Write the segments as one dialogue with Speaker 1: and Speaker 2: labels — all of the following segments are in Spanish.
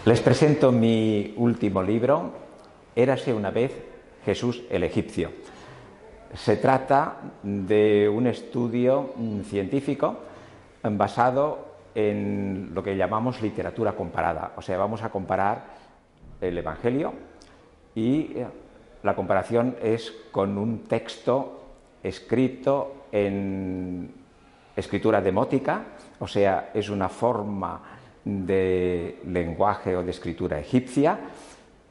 Speaker 1: Les presento mi último libro, Érase una vez Jesús el egipcio. Se trata de un estudio científico basado en lo que llamamos literatura comparada. O sea, vamos a comparar el Evangelio y la comparación es con un texto escrito en escritura demótica, o sea, es una forma de lenguaje o de escritura egipcia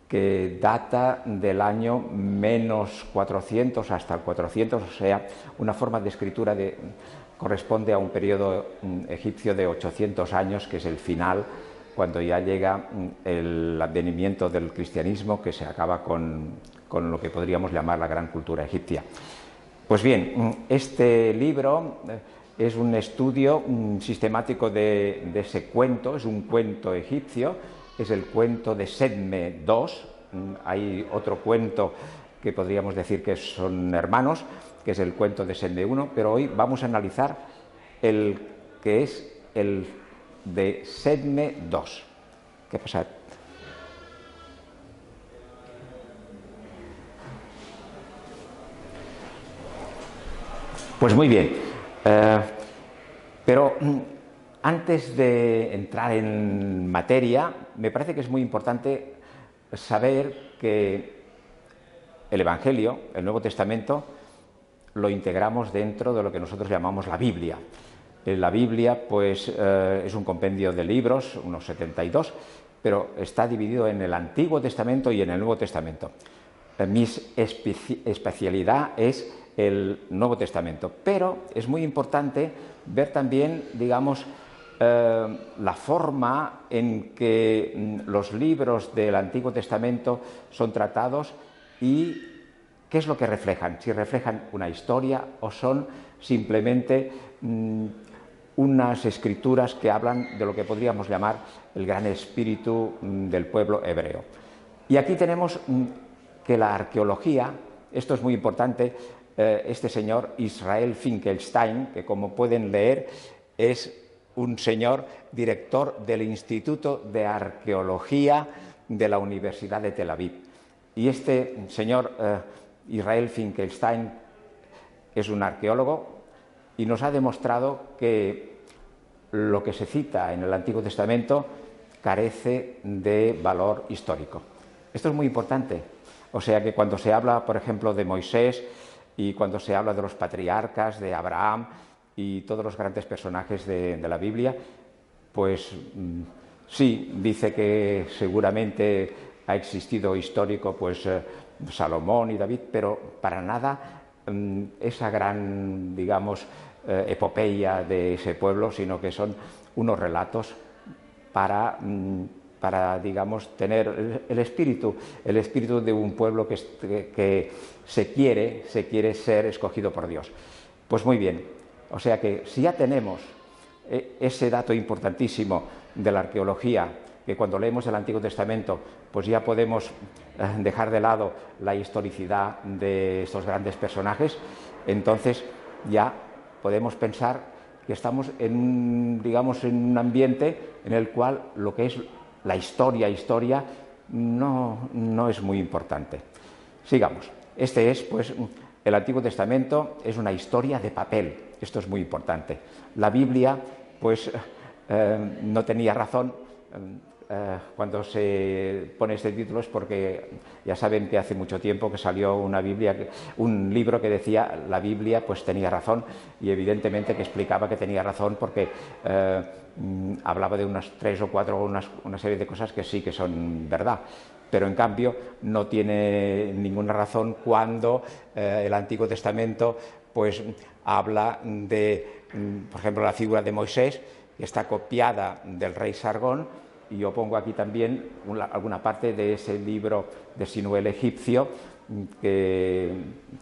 Speaker 1: que data del año menos 400 hasta el 400, o sea, una forma de escritura corresponde a un periodo egipcio de 800 años, que es el final, cuando ya llega el advenimiento del cristianismo, que se acaba con lo que podríamos llamar la gran cultura egipcia. Pues bien, este libro es un estudio sistemático de ese cuento, es un cuento egipcio, es el cuento de Sedme II. Hay otro cuento que podríamos decir que son hermanos, que es el cuento de Sedme I, pero hoy vamos a analizar el que es el de Sedme II. ¿Qué pasa? Pues muy bien, pero antes de entrar en materia, me parece que es muy importante saber que el Evangelio, el Nuevo Testamento, lo integramos dentro de lo que nosotros llamamos la Biblia. La Biblia, pues, es un compendio de libros, unos 72, pero está dividido en el Antiguo Testamento y en el Nuevo Testamento. Mi especialidad es el Nuevo Testamento, pero es muy importante ver también, digamos, la forma en que los libros del Antiguo Testamento son tratados y qué es lo que reflejan, si reflejan una historia o son simplemente unas escrituras que hablan de lo que podríamos llamar el gran espíritu del pueblo hebreo. Y aquí tenemos que la arqueología, esto es muy importante, este señor Israel Finkelstein, que como pueden leer es un señor director del Instituto de Arqueología de la Universidad de Tel Aviv. Y este señor Israel Finkelstein es un arqueólogo y nos ha demostrado que lo que se cita en el Antiguo Testamento carece de valor histórico. Esto es muy importante. O sea que cuando se habla, por ejemplo, de Moisés y cuando se habla de los patriarcas, de Abraham y todos los grandes personajes de la Biblia, pues sí, dice que seguramente ha existido histórico pues Salomón y David, pero para nada esa gran, digamos, epopeya de ese pueblo, sino que son unos relatos para digamos, tener el espíritu de un pueblo que se quiere ser escogido por Dios. Pues muy bien, o sea que si ya tenemos ese dato importantísimo de la arqueología, que cuando leemos el Antiguo Testamento, pues ya podemos dejar de lado la historicidad de estos grandes personajes, entonces ya podemos pensar que estamos digamos, en un ambiente en el cual lo que es la historia no es muy importante. Sigamos. Este es, pues, el Antiguo Testamento es una historia de papel. Esto es muy importante. La Biblia, pues, no tenía razón. Cuando se pone este título es porque ya saben que hace mucho tiempo que salió un libro que decía la Biblia pues tenía razón, y evidentemente que explicaba que tenía razón porque hablaba de unas 3 o 4 una serie de cosas que sí que son verdad, pero en cambio no tiene ninguna razón cuando el Antiguo Testamento pues habla de, por ejemplo, la figura de Moisés, que está copiada del rey Sargón. Y yo pongo aquí también alguna parte de ese libro de Sinué el egipcio que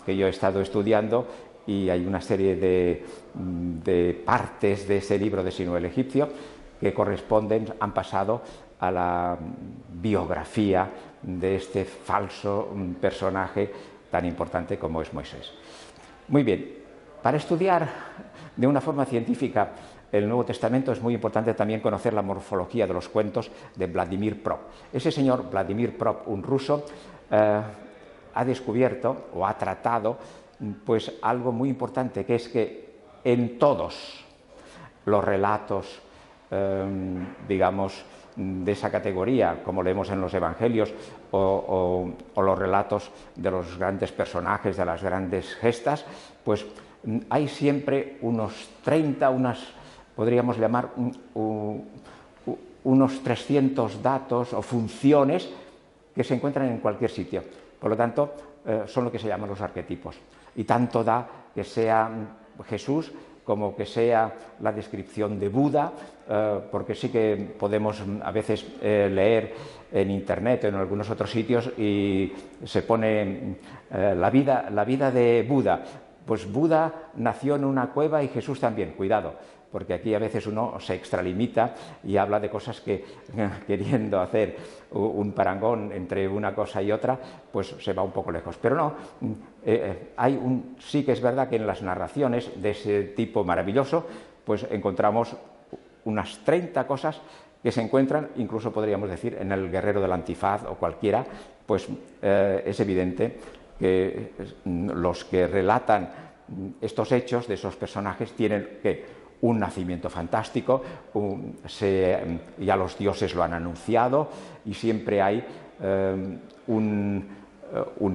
Speaker 1: yo he estado estudiando, y hay una serie de partes de ese libro de Sinué el egipcio que han pasado a la biografía de este falso personaje tan importante como es Moisés. Muy bien, para estudiar De una forma científica, el Nuevo Testamento es muy importante también conocer la morfología de los cuentos de Vladimir Prop. Ese señor, Vladimir Prop, un ruso, ha descubierto o ha tratado pues algo muy importante, que es que en todos los relatos, digamos, de esa categoría, como leemos en los Evangelios, o los relatos de los grandes personajes, de las grandes gestas, pues hay siempre unos 30, podríamos llamar unos 300 datos o funciones que se encuentran en cualquier sitio. Por lo tanto, son lo que se llaman los arquetipos. Y tanto da que sea Jesús como que sea la descripción de Buda, porque sí que podemos a veces leer en Internet o en algunos otros sitios y se pone la vida de Buda. Pues Buda nació en una cueva y Jesús también, cuidado, porque aquí a veces uno se extralimita y habla de cosas que, queriendo hacer un entre una cosa y otra, pues se va un poco lejos. Pero no, sí que es verdad que en las narraciones de ese tipo maravilloso, pues encontramos unas 30 cosas que se encuentran, incluso podríamos decir, en el Guerrero del Antifaz o cualquiera, pues es evidente que los que relatan estos hechos de esos personajes tienen que un nacimiento fantástico, ya los dioses lo han anunciado y siempre hay un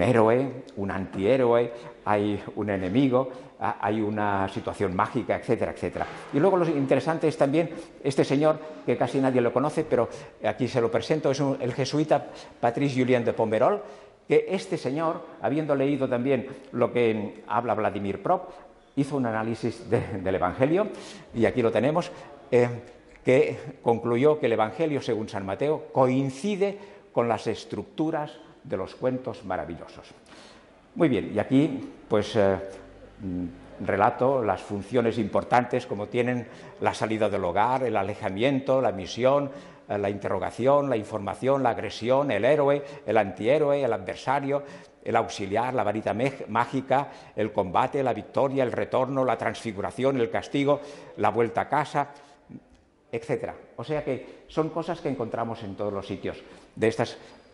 Speaker 1: héroe, un antihéroe, hay un enemigo, hay una situación mágica, etcétera, etcétera. Y luego lo interesante es también este señor, que casi nadie lo conoce, pero aquí se lo presento, es el jesuita Patrice Julien de Pomerol, que este señor, habiendo leído también lo que habla Vladimir Prop, hizo un análisis del Evangelio, y aquí lo tenemos, que concluyó que el Evangelio, según San Mateo, coincide con las estructuras de los cuentos maravillosos. Muy bien, y aquí pues relato las funciones importantes como tienen la salida del hogar, el alejamiento, la misión, la interrogación, la información, la agresión, el héroe, el antihéroe, el adversario, el auxiliar, la varita mágica, el combate, la victoria, el retorno, la transfiguración, el castigo, la vuelta a casa, etc. O sea que son cosas que encontramos en todos los sitios.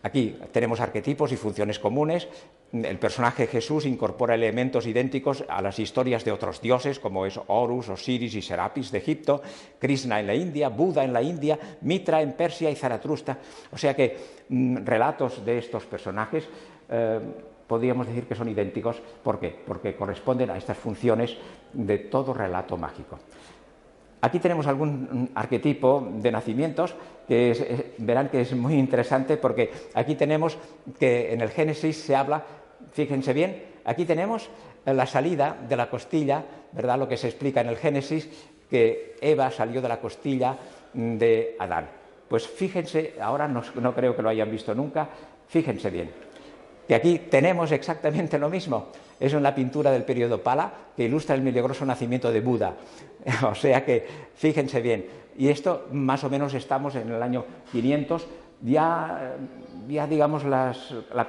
Speaker 1: Aquí tenemos arquetipos y funciones comunes. El personaje Jesús incorpora elementos idénticos a las historias de otros dioses, como es Horus, Osiris y Serapis de Egipto, Krishna en la India, Buda en la India, Mitra en Persia y Zaratustra. O sea que relatos de estos personajes podríamos decir que son idénticos. ¿Por qué? Porque corresponden a estas funciones de todo relato mágico. Aquí tenemos algún arquetipo de nacimientos que verán que es muy interesante, porque aquí tenemos que en el Génesis se habla, fíjense bien, aquí tenemos la salida de la costilla, ¿verdad? Lo que se explica en el Génesis, que Eva salió de la costilla de Adán. Pues fíjense, ahora no creo que lo hayan visto nunca, fíjense bien, que aquí tenemos exactamente lo mismo. Es una pintura del periodo Pala que ilustra el milagroso nacimiento de Buda. O sea que, fíjense bien, y esto más o menos estamos en el año 500, ya digamos la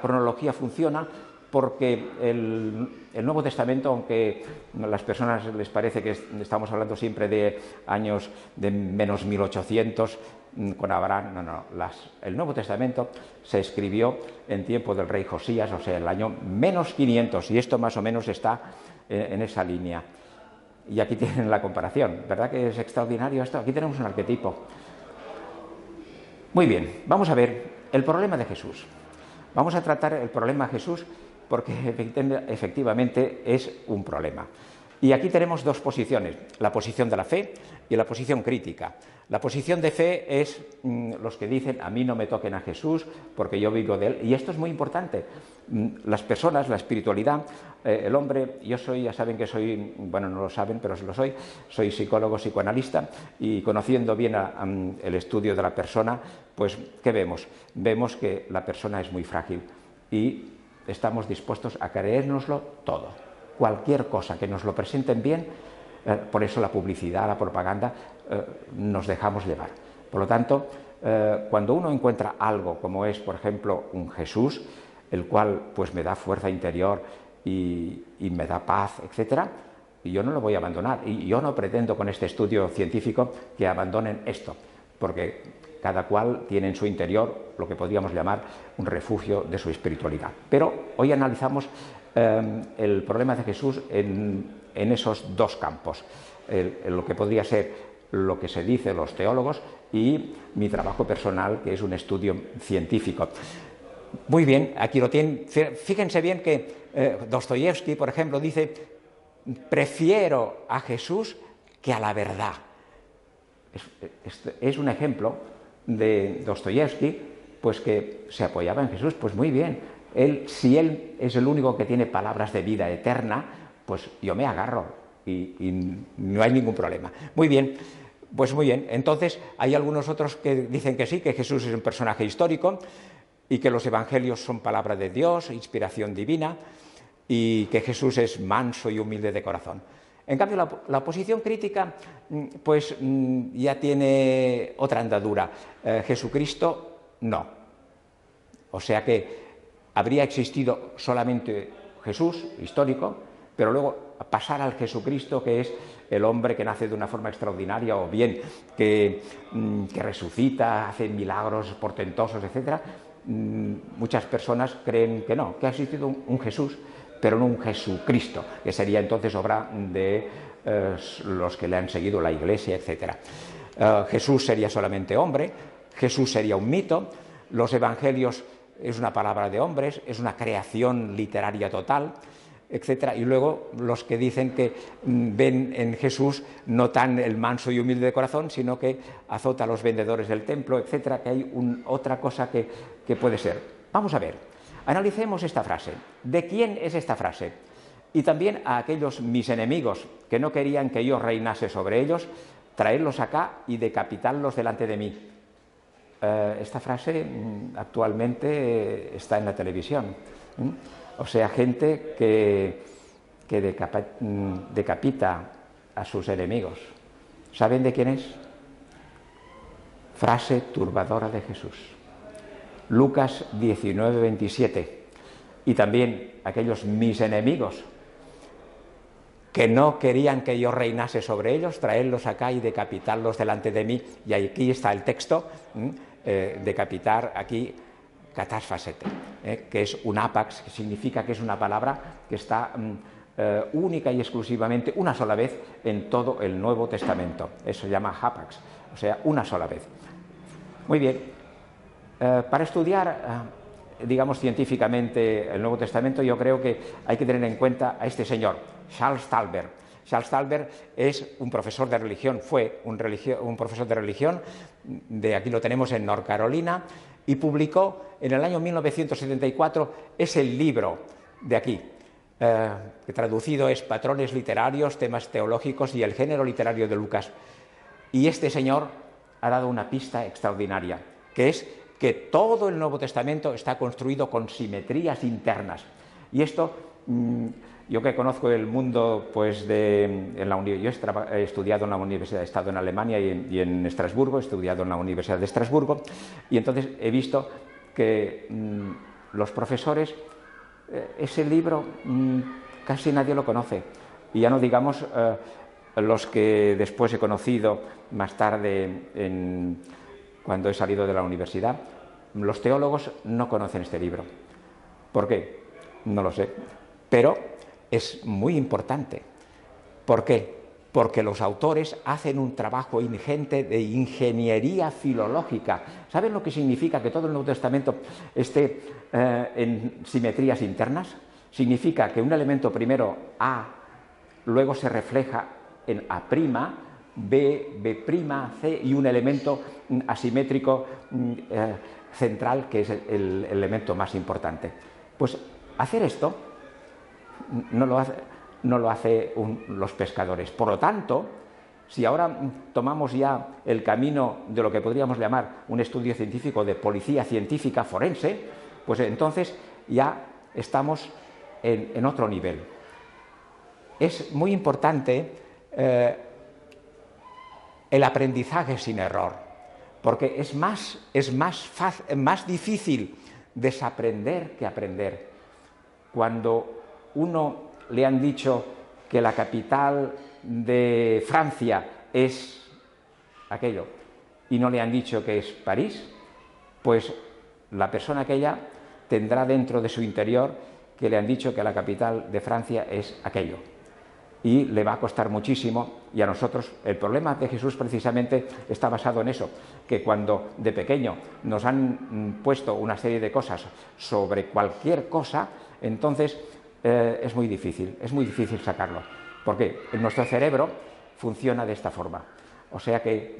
Speaker 1: cronología funciona, porque el Nuevo Testamento, aunque a las personas les parece que estamos hablando siempre de años de menos 1800, con Abraham, el Nuevo Testamento se escribió en tiempo del rey Josías, o sea, el año menos 500, y esto más o menos está en esa línea. Y aquí tienen la comparación, ¿verdad que es extraordinario esto? Aquí tenemos un arquetipo. Muy bien, vamos a ver el problema de Jesús. Vamos a tratar el problema de Jesús porque efectivamente es un problema. Y aquí tenemos dos posiciones, la posición de la fe y la posición crítica. La posición de fe es los que dicen: a mí no me toquen a Jesús porque yo vivo de él. Y esto es muy importante. Las personas, la espiritualidad, el hombre, yo ya saben que soy, bueno, no lo saben, pero lo soy psicólogo, psicoanalista, y conociendo bien el estudio de la persona, pues ¿qué vemos? Vemos que la persona es muy frágil y estamos dispuestos a creérnoslo todo. Cualquier cosa que nos lo presenten bien, por eso la publicidad, la propaganda, nos dejamos llevar. Por lo tanto, cuando uno encuentra algo como es, por ejemplo, un Jesús, el cual pues me da fuerza interior y me da paz, etcétera, y yo no lo voy a abandonar, y yo no pretendo con este estudio científico que abandonen esto, porque cada cual tiene en su interior lo que podríamos llamar un refugio de su espiritualidad. Pero hoy analizamos el problema de Jesús en esos dos campos, lo que podría ser lo que se dice los teólogos y mi trabajo personal, que es un estudio científico. Muy bien, aquí lo tienen. Fíjense bien que Dostoyevsky, por ejemplo, dice: prefiero a Jesús que a la verdad. Es un ejemplo de Dostoyevsky, pues que se apoyaba en Jesús. Pues muy bien, si él es el único que tiene palabras de vida eterna, pues yo me agarro y no hay ningún problema. Muy bien, pues muy bien. Entonces hay algunos otros que dicen que sí, que Jesús es un personaje histórico y que los evangelios son palabra de Dios, inspiración divina, y que Jesús es manso y humilde de corazón. En cambio, la posición crítica pues ya tiene otra andadura. Jesucristo no. O sea que habría existido solamente Jesús histórico, pero luego pasar al Jesucristo que es el hombre que nace de una forma extraordinaria, o bien que resucita, hace milagros portentosos, etc. Muchas personas creen que no, que ha existido un Jesús, pero no un Jesucristo, que sería entonces obra de los que le han seguido la Iglesia, etc. Jesús sería solamente hombre, Jesús sería un mito, los evangelios es una palabra de hombres, es una creación literaria total, etc. Y luego los que dicen que ven en Jesús no tan el manso y humilde de corazón, sino que azota a los vendedores del templo, etc., que hay otra cosa que puede ser. Vamos a ver, analicemos esta frase. ¿De quién es esta frase? Y también a aquellos mis enemigos que no querían que yo reinase sobre ellos, traerlos acá y decapitarlos delante de mí. Esta frase actualmente está en la televisión. O sea, gente que decapita a sus enemigos. ¿Saben de quién es? Frase turbadora de Jesús. Lucas 19, 27. Y también aquellos mis enemigos que no querían que yo reinase sobre ellos, traerlos acá y decapitarlos delante de mí. Y aquí está el texto, decapitar aquí, catasfasete, que es un apax, que significa que es una palabra que está única y exclusivamente una sola vez en todo el Nuevo Testamento. Eso se llama hapax, o sea, una sola vez. Muy bien, para estudiar, digamos, científicamente el Nuevo Testamento, yo creo que hay que tener en cuenta a este señor, Charles Talbert. Charles Talbert es un profesor de religión, fue un profesor de religión, aquí lo tenemos en North Carolina, y publicó en el año 1974 ese libro de aquí, que traducido es Patrones literarios, temas teológicos y el género literario de Lucas. Y este señor ha dado una pista extraordinaria, que es que todo el Nuevo Testamento está construido con simetrías internas. Y esto, yo que conozco el mundo, pues yo he estudiado en la universidad, he estado en Alemania y en Estrasburgo, he estudiado en la Universidad de Estrasburgo, y entonces he visto que los profesores, ese libro casi nadie lo conoce, y ya no digamos los que después he conocido más tarde cuando he salido de la universidad. Los teólogos no conocen este libro. ¿Por qué? No lo sé, pero es muy importante. ¿Por qué? Porque los autores hacen un trabajo ingente de ingeniería filológica. ¿Saben lo que significa que todo el Nuevo Testamento esté en simetrías internas? Significa que un elemento primero A, luego se refleja en A', B, B', C y un elemento asimétrico central, que es el elemento más importante. Pues hacer esto no lo hacen los pescadores. Por lo tanto, si ahora tomamos ya el camino de lo que podríamos llamar un estudio científico de policía científica forense, pues entonces ya estamos en otro nivel. Es muy importante el aprendizaje sin error, porque es más difícil desaprender que aprender. Cuando uno le han dicho que la capital de Francia es aquello y no le han dicho que es París, pues la persona aquella tendrá dentro de su interior que le han dicho que la capital de Francia es aquello. Y le va a costar muchísimo, y a nosotros el problema de Jesús precisamente está basado en eso, que cuando de pequeño nos han puesto una serie de cosas sobre cualquier cosa, entonces es muy difícil sacarlo, porque nuestro cerebro funciona de esta forma. O sea que,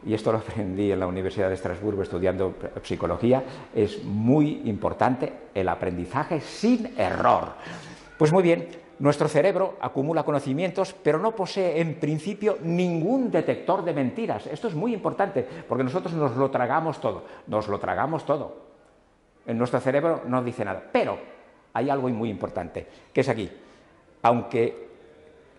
Speaker 1: y esto lo aprendí en la Universidad de Estrasburgo estudiando psicología, es muy importante el aprendizaje sin error. Pues muy bien, nuestro cerebro acumula conocimientos, pero no posee en principio ningún detector de mentiras. Esto es muy importante, porque nosotros nos lo tragamos todo. En nuestro cerebro no dice nada. Pero hay algo muy importante, que es aquí. Aunque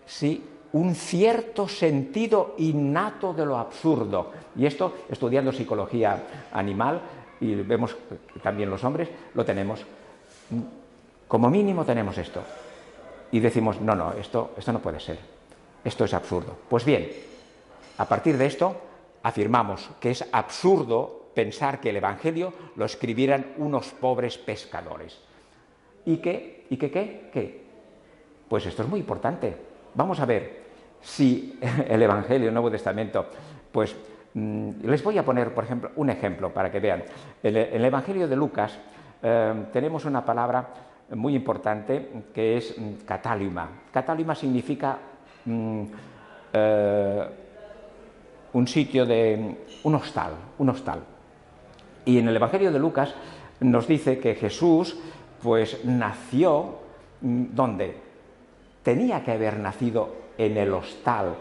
Speaker 1: sí, un cierto sentido innato de lo absurdo. Y esto, estudiando psicología animal, y vemos que también los hombres, lo tenemos. Como mínimo tenemos esto. Y decimos, no, esto no puede ser, esto es absurdo. Pues bien, a partir de esto afirmamos que es absurdo pensar que el Evangelio lo escribieran unos pobres pescadores. ¿Y qué? Pues esto es muy importante. Vamos a ver si el Evangelio, el Nuevo Testamento, pues les voy a poner, por ejemplo, un ejemplo para que vean. En el Evangelio de Lucas tenemos una palabra muy importante, que es catálima. Catálima significa un sitio de un hostal. Y en el Evangelio de Lucas nos dice que Jesús pues nació, ¿dónde? Tenía que haber nacido en el hostal,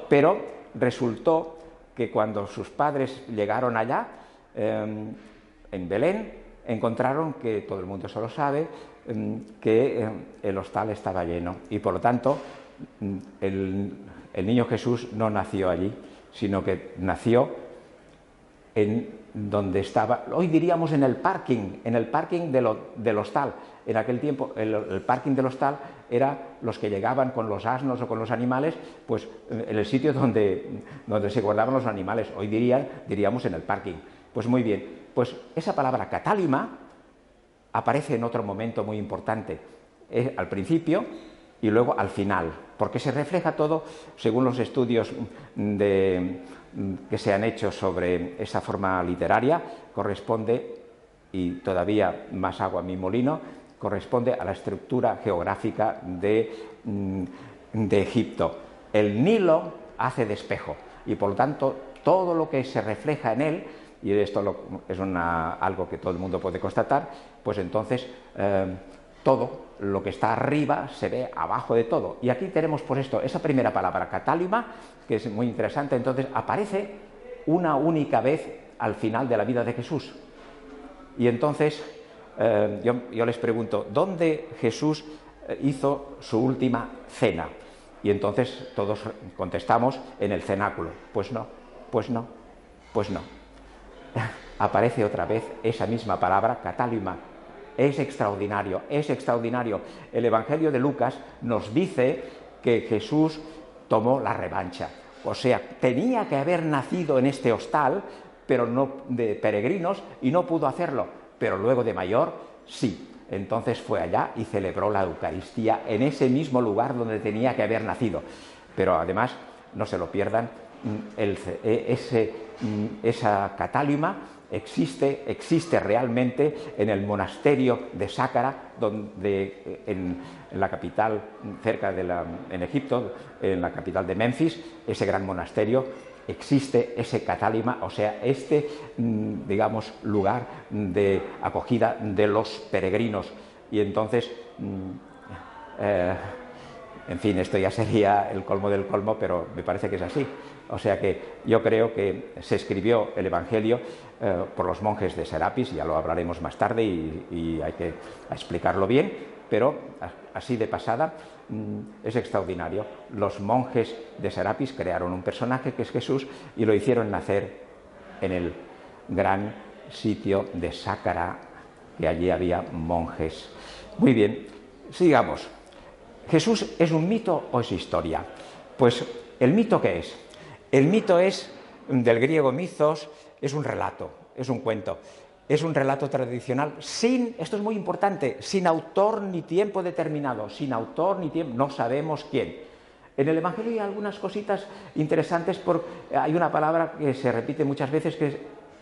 Speaker 1: pero resultó que cuando sus padres llegaron allá, en Belén, encontraron que, todo el mundo eso lo sabe, que el hostal estaba lleno, y por lo tanto el niño Jesús no nació allí, sino que nació en donde estaba, hoy diríamos en el parking del hostal. En aquel tiempo el parking del hostal era los que llegaban con los asnos o con los animales, pues en el sitio donde se guardaban los animales. Hoy diríamos en el parking. Pues muy bien, pues esa palabra catálima aparece en otro momento muy importante, al principio y luego al final, porque se refleja todo, según los estudios que se han hecho sobre esa forma literaria, corresponde, y todavía más agua a mi molino, corresponde a la estructura geográfica de Egipto. El Nilo hace de espejo, y por lo tanto todo lo que se refleja en él, y esto es algo que todo el mundo puede constatar, pues entonces todo lo que está arriba se ve abajo de todo. Y aquí tenemos por esto esa primera palabra, catálima, que es muy interesante. Entonces aparece una única vez al final de la vida de Jesús. Y entonces yo les pregunto, ¿dónde Jesús hizo su última cena? Y entonces todos contestamos, en el cenáculo. Pues no. Aparece otra vez esa misma palabra, catálima. Es extraordinario. El Evangelio de Lucas nos dice que Jesús tomó la revancha. O sea, tenía que haber nacido en este hostal, pero no de peregrinos, y no pudo hacerlo. Pero luego de mayor, sí. Entonces fue allá y celebró la Eucaristía en ese mismo lugar donde tenía que haber nacido. Pero además, no se lo pierdan, esa catálima existe realmente en el monasterio de Sácara, en la capital, en Egipto, en la capital de Memphis, ese gran monasterio, existe ese catálima, o sea, digamos, lugar de acogida de los peregrinos. Y entonces, en fin, esto ya sería el colmo del colmo, pero me parece que es así. O sea que yo creo que se escribió el Evangelio por los monjes de Serapis, ya lo hablaremos más tarde y hay que explicarlo bien, pero así de pasada es extraordinario. Los monjes de Serapis crearon un personaje que es Jesús y lo hicieron nacer en el gran sitio de Sácara, que allí había monjes. Muy bien, sigamos. ¿Jesús es un mito o es historia? Pues, ¿el mito qué es? El mito es, del griego mythos, es un relato, es un cuento. Es un relato tradicional sin, esto es muy importante, sin autor ni tiempo determinado, sin autor ni tiempo, no sabemos quién. En el Evangelio hay algunas cositas interesantes, hay una palabra que se repite muchas veces que es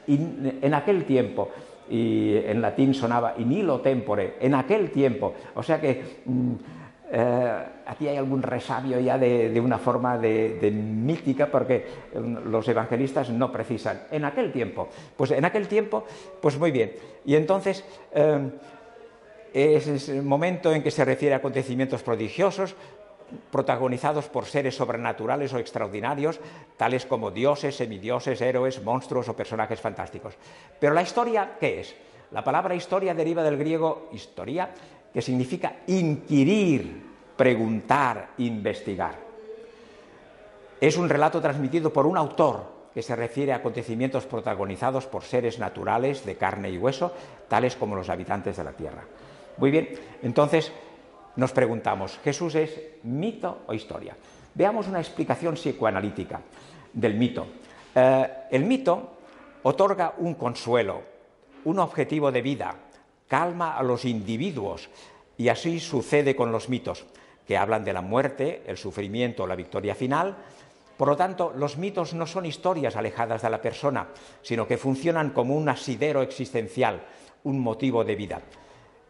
Speaker 1: en aquel tiempo, y en latín sonaba in illo tempore, en aquel tiempo, o sea que aquí hay algún resabio ya de una forma de mítica, porque los evangelistas no precisan en aquel tiempo, pues en aquel tiempo, pues muy bien, y entonces es el momento en que se refiere a acontecimientos prodigiosos protagonizados por seres sobrenaturales o extraordinarios, tales como dioses, semidioses, héroes, monstruos o personajes fantásticos. Pero la historia, ¿qué es? La palabra historia deriva del griego historia, que significa inquirir, preguntar, investigar. Es un relato transmitido por un autor que se refiere a acontecimientos protagonizados por seres naturales de carne y hueso, tales como los habitantes de la tierra. Muy bien, entonces nos preguntamos, ¿Jesús es mito o historia? Veamos una explicación psicoanalítica del mito. El mito otorga un consuelo, un objetivo de vida, calma a los individuos, y así sucede con los mitos, que hablan de la muerte, el sufrimiento o la victoria final. Por lo tanto, los mitos no son historias alejadas de la persona, sino que funcionan como un asidero existencial, un motivo de vida.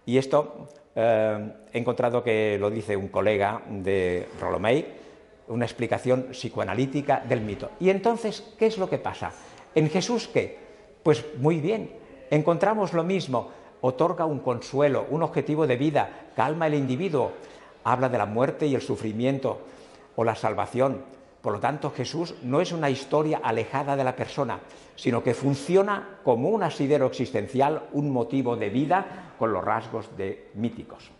Speaker 1: Y esto he encontrado que lo dice un colega de Rolomei, una explicación psicoanalítica del mito. Y entonces, ¿qué es lo que pasa? ¿En Jesús qué? Pues muy bien, encontramos lo mismo, otorga un consuelo, un objetivo de vida, calma al individuo, habla de la muerte y el sufrimiento o la salvación. Por lo tanto, Jesús no es una historia alejada de la persona, sino que funciona como un asidero existencial, un motivo de vida con los rasgos míticos.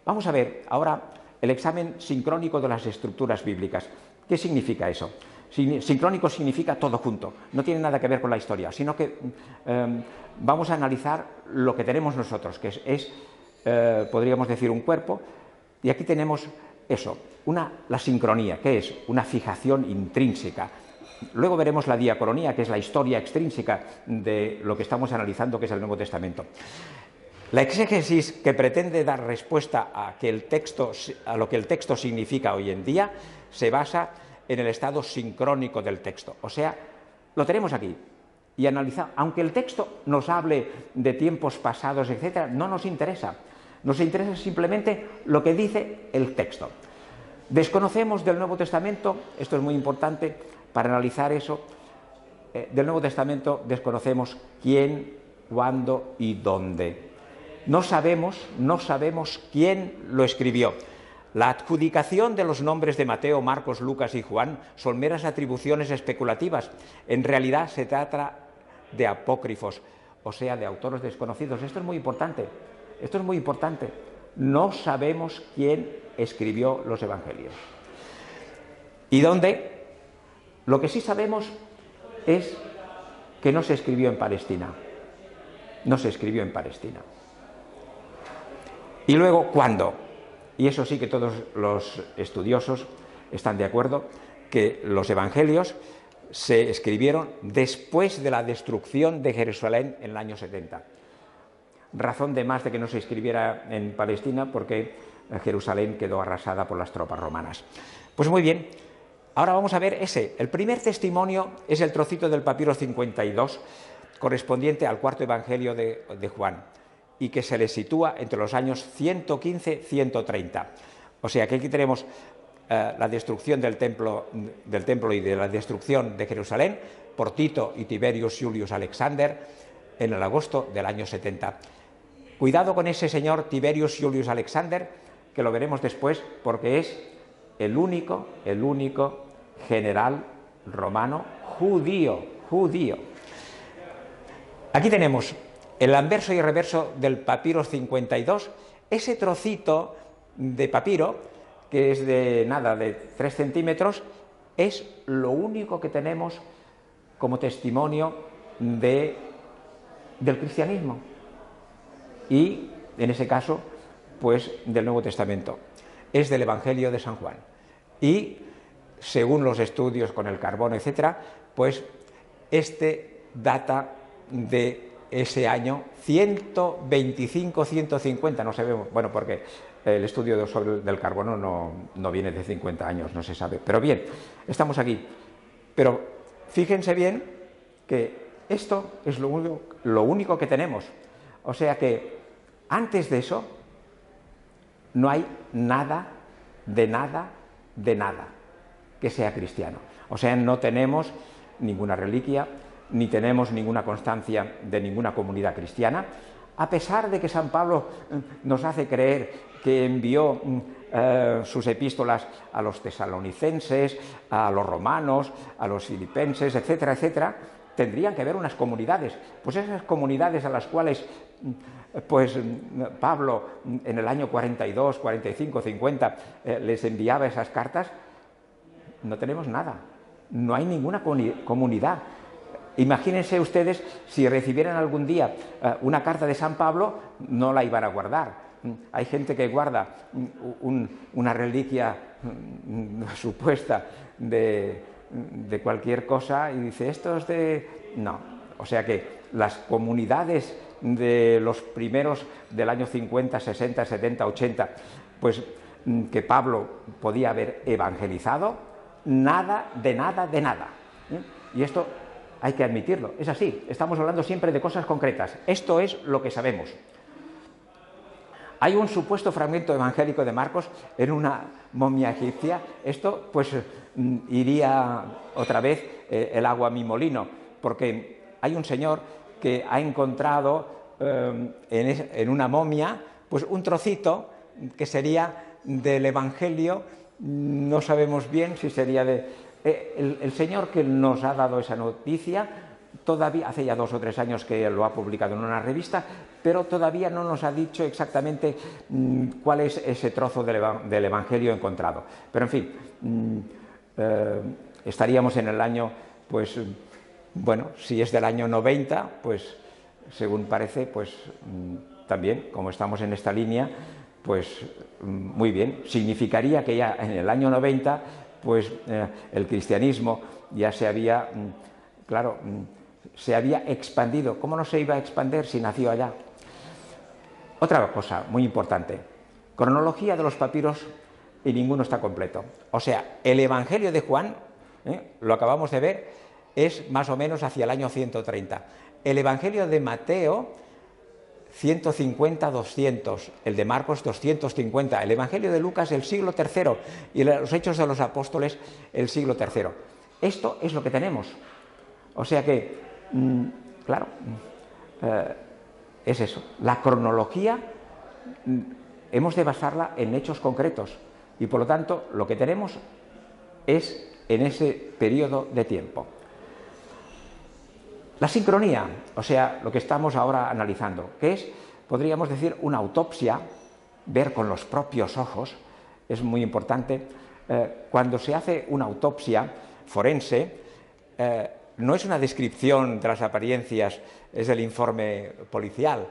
Speaker 1: Vamos a ver ahora el examen sincrónico de las estructuras bíblicas. ¿Qué significa eso? Sincrónico significa todo junto, no tiene nada que ver con la historia, sino que vamos a analizar lo que tenemos nosotros, que es podríamos decir, un cuerpo, y aquí tenemos eso, la sincronía, que es una fijación intrínseca. Luego veremos la diacronía, que es la historia extrínseca de lo que estamos analizando, que es el Nuevo Testamento. La exégesis, que pretende dar respuesta a lo que el texto significa hoy en día, se basa en el estado sincrónico del texto. O sea, lo tenemos aquí y analizamos. Aunque el texto nos hable de tiempos pasados, etc., no nos interesa. Nos interesa simplemente lo que dice el texto. Desconocemos del Nuevo Testamento, esto es muy importante para analizar eso, del Nuevo Testamento desconocemos quién, cuándo y dónde. No sabemos quién lo escribió. La adjudicación de los nombres de Mateo, Marcos, Lucas y Juan son meras atribuciones especulativas. En realidad se trata de apócrifos, o sea, de autores desconocidos. Esto es muy importante. Esto es muy importante. No sabemos quién escribió los evangelios. ¿Y dónde? Lo que sí sabemos es que no se escribió en Palestina. No se escribió en Palestina. Y luego, ¿cuándo? Y eso sí que todos los estudiosos están de acuerdo, que los evangelios se escribieron después de la destrucción de Jerusalén en el año 70. Razón de más de que no se escribiera en Palestina, porque Jerusalén quedó arrasada por las tropas romanas. Pues muy bien, ahora vamos a ver el primer testimonio es el trocito del papiro 52, correspondiente al cuarto evangelio de Juan, y que se le sitúa entre los años 115-130. O sea que aquí tenemos la destrucción del templo y de la destrucción de Jerusalén por Tito y Tiberius Julius Alexander en el agosto del año 70. Cuidado con ese señor Tiberius Julius Alexander, que lo veremos después, porque es el único general romano judío. Aquí tenemos el anverso y reverso del papiro 52, ese trocito de papiro, que es de 3 centímetros, es lo único que tenemos como testimonio del cristianismo y, en ese caso, pues del Nuevo Testamento. es del Evangelio de San Juan. Y según los estudios con el carbono, etcétera, pues este data de ese año 125, 150, no sabemos, bueno, porque el estudio del carbono no viene de 50 años, no se sabe. Pero bien, estamos aquí. Pero fíjense bien que esto es lo único que tenemos. O sea que antes de eso no hay nada, de nada, de nada que sea cristiano. O sea, no tenemos ninguna reliquia, ni tenemos ninguna constancia de ninguna comunidad cristiana, a pesar de que San Pablo nos hace creer que envió sus epístolas a los tesalonicenses, a los romanos, a los filipenses, etcétera, etcétera. Tendrían que haber unas comunidades, pues esas comunidades a las cuales pues Pablo en el año 42, 45, 50 les enviaba esas cartas. No tenemos nada, no hay ninguna comunidad. Imagínense ustedes si recibieran algún día una carta de San Pablo, no la iban a guardar. Hay gente que guarda una reliquia supuesta de cualquier cosa y dice, esto es de... No, o sea que las comunidades de los primeros del año 50, 60, 70, 80, pues que Pablo podía haber evangelizado, nada, de nada, de nada. Y esto hay que admitirlo, es así, estamos hablando siempre de cosas concretas, esto es lo que sabemos. Hay un supuesto fragmento evangélico de Marcos en una momia egipcia, esto pues iría otra vez el agua a mi molino, porque hay un señor que ha encontrado en una momia pues un trocito que sería del evangelio, no sabemos bien si sería de... El señor que nos ha dado esa noticia, todavía hace ya 2 o 3 años que lo ha publicado en una revista, pero todavía no nos ha dicho exactamente cuál es ese trozo del Evangelio encontrado. Pero en fin, estaríamos en el año, pues, bueno, si es del año 90, pues, según parece, pues, también, como estamos en esta línea, pues, muy bien, significaría que ya en el año 90, pues, el cristianismo ya se había, claro, se había expandido. ¿Cómo no se iba a expandir si nació allá? Otra cosa muy importante, cronología de los papiros y ninguno está completo. O sea, el Evangelio de Juan, lo acabamos de ver, es más o menos hacia el año 130. El Evangelio de Mateo, 150, 200. El de Marcos, 250. El Evangelio de Lucas, el siglo III. Y los Hechos de los Apóstoles, el siglo III. Esto es lo que tenemos. O sea que, claro, es eso. La cronología hemos de basarla en hechos concretos y por lo tanto lo que tenemos es en ese periodo de tiempo. La sincronía, o sea, lo que estamos ahora analizando, que es, podríamos decir, una autopsia, ver con los propios ojos, es muy importante. Cuando se hace una autopsia forense, no es una descripción de las apariencias, es el informe policial,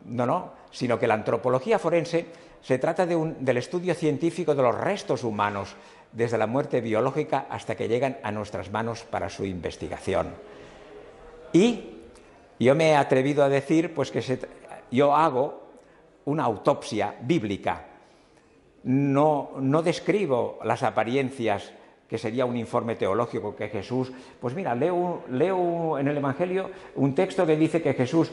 Speaker 1: no, sino que la antropología forense se trata del estudio científico de los restos humanos, desde la muerte biológica hasta que llegan a nuestras manos para su investigación. Y yo me he atrevido a decir pues que yo hago una autopsia bíblica, no describo las apariencias que sería un informe teológico que Jesús, pues mira, leo en el Evangelio un texto que dice que Jesús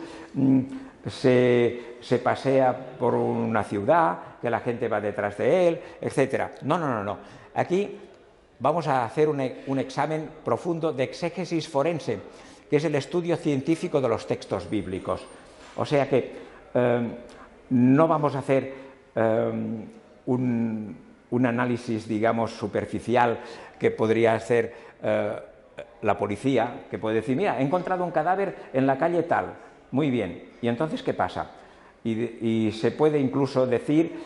Speaker 1: se pasea por una ciudad, que la gente va detrás de él, etc. No. Aquí vamos a hacer un examen profundo de exégesis forense, que es el estudio científico de los textos bíblicos. O sea que no vamos a hacer un análisis, digamos, superficial que podría hacer la policía, que puede decir, mira, he encontrado un cadáver en la calle tal, muy bien, ¿y entonces qué pasa? Y se puede incluso decir,